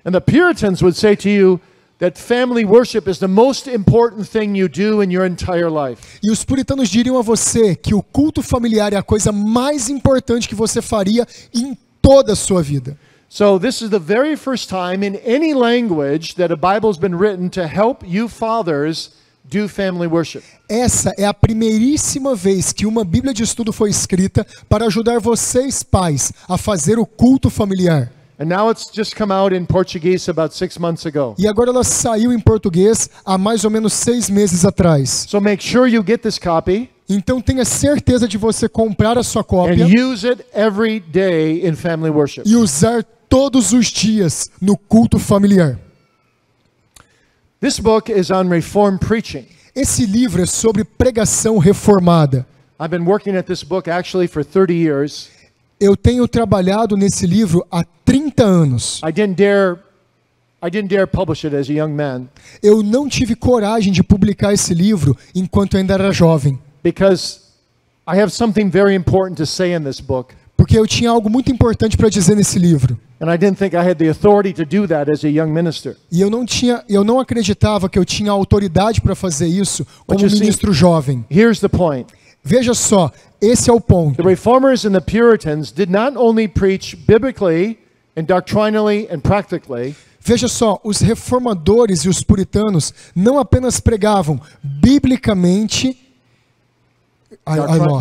And the Puritans would say to you that family worship is the most important thing you do in your entire life. E os puritanos diriam a você que o culto familiar é a coisa mais importante que você faria em toda a sua vida. So this is the very first time in any language that a Bible has been written to help you fathers do family worship. Essa é a primeiríssima vez que uma Bíblia de estudo foi escrita para ajudar vocês, pais, a fazer o culto familiar. And now it's just come out in Portuguese about 6 months ago. E agora ela saiu em português há mais ou menos 6 meses atrás. So make sure you get this copy Então tenha certeza de você comprar a sua and cópia use it every day in family worship. e usar todos os dias no culto familiar. This book is on reform preaching. Esse livro é sobre pregação reformada. I've been working at this book actually for 30 years. Eu tenho trabalhado nesse livro há 30 anos. I didn't dare publish it as a young man Eu não tive coragem de publicar esse livro enquanto ainda era jovem, because I have something very important to say in this book. porque eu tinha algo muito importante para dizer nesse livro. And I didn't think I had the authority to do that as a young minister. E eu não acreditava que eu tinha autoridade para fazer isso como you see- ministro jovem. Here's the point. Veja só, esse é o ponto. The Reformers and the Puritans did not only preach biblically and doctrinally and practically, Veja só, os reformadores e os puritanos não apenas pregavam biblicamente,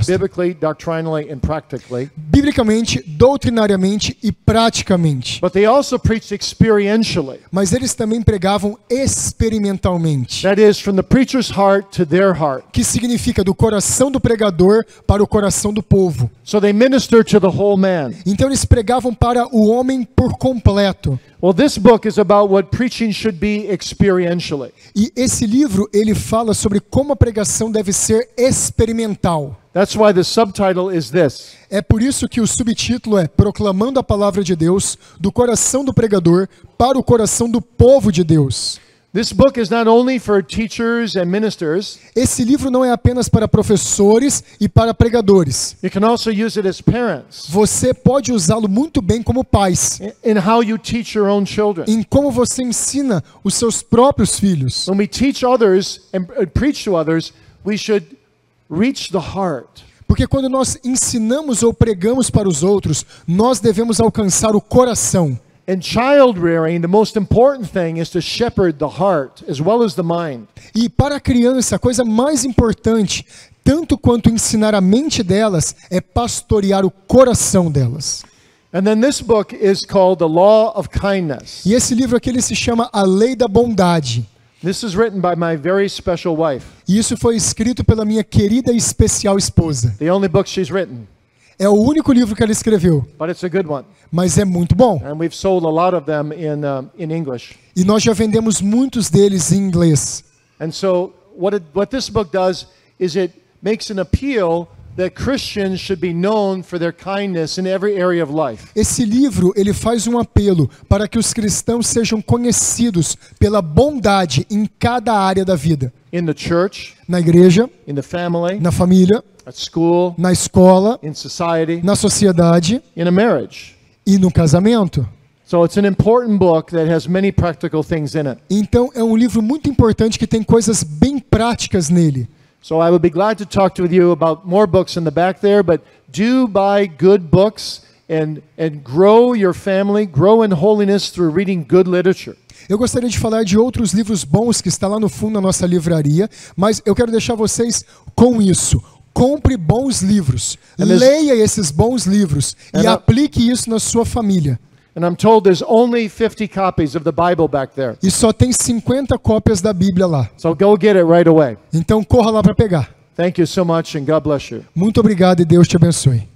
biblically, doctrinally and practically, biblicamente, doutrinariamente e praticamente, but they also preached experientially. mas eles também pregavam experimentalmente, That is, from the preacher's heart to their heart. que significa do coração do pregador para o coração do povo. So they ministered to the whole man. Então eles pregavam para o homem por completo. Well, this book is about what preaching should be experientially. E esse livro, ele fala sobre como a pregação deve ser experimental. That's why the subtitle is this: É por isso que o subtítulo é Proclamando a Palavra de Deus do coração do pregador para o coração do povo de Deus. This book is not only for teachers and ministers. Esse livro não é apenas para professores e para pregadores. You can also use it as parents Você pode usá-lo muito bem como pais, in how you teach your own children. em como você ensina os seus próprios filhos. When we teach others and preach to others, we should reach the heart. Porque quando nós ensinamos ou pregamos para os outros, nós devemos alcançar o coração. In child rearing, the most important thing is to shepherd the heart as well as the mind. E para a criança, a coisa mais importante, tanto quanto ensinar a mente delas, é pastorear o coração delas. And then this book is called The Law of Kindness. E esse livro aqui ele se chama A Lei da Bondade. This is written by my very special wife. E isso foi escrito pela minha querida e especial esposa. The only book she's written, É o único livro que ela escreveu, but it's a good one. mas é muito bom. And we've sold a lot of them in English. E nós já vendemos muitos deles em inglês. And so what this book does is it makes an appeal that Christians should be known for their kindness in every area of life. Esse livro, ele faz um apelo para que os cristãos sejam conhecidos pela bondade em cada área da vida. In the church, Na igreja, in the family, na família, at school, na escola, in society, na sociedade in a marriage. e no casamento. So it's an important book that has many practical things in it. Então é um livro muito importante que tem coisas bem práticas nele. So I would be glad to talk to you about more books in the back there, but do buy good books and grow your family, grow in holiness through reading good literature. Eu gostaria de falar de outros livros bons que está lá no fundo da nossa livraria, mas eu quero deixar vocês com isso. Compre bons livros, leia esses bons livros e aplique isso na sua família. And I'm told there's only 50 copies of the Bible back there. E só tem 50 cópias da Bíblia lá. So go get it right away. Então corra lá para pegar. Thank you so much and God bless you. Muito obrigado e Deus te abençoe.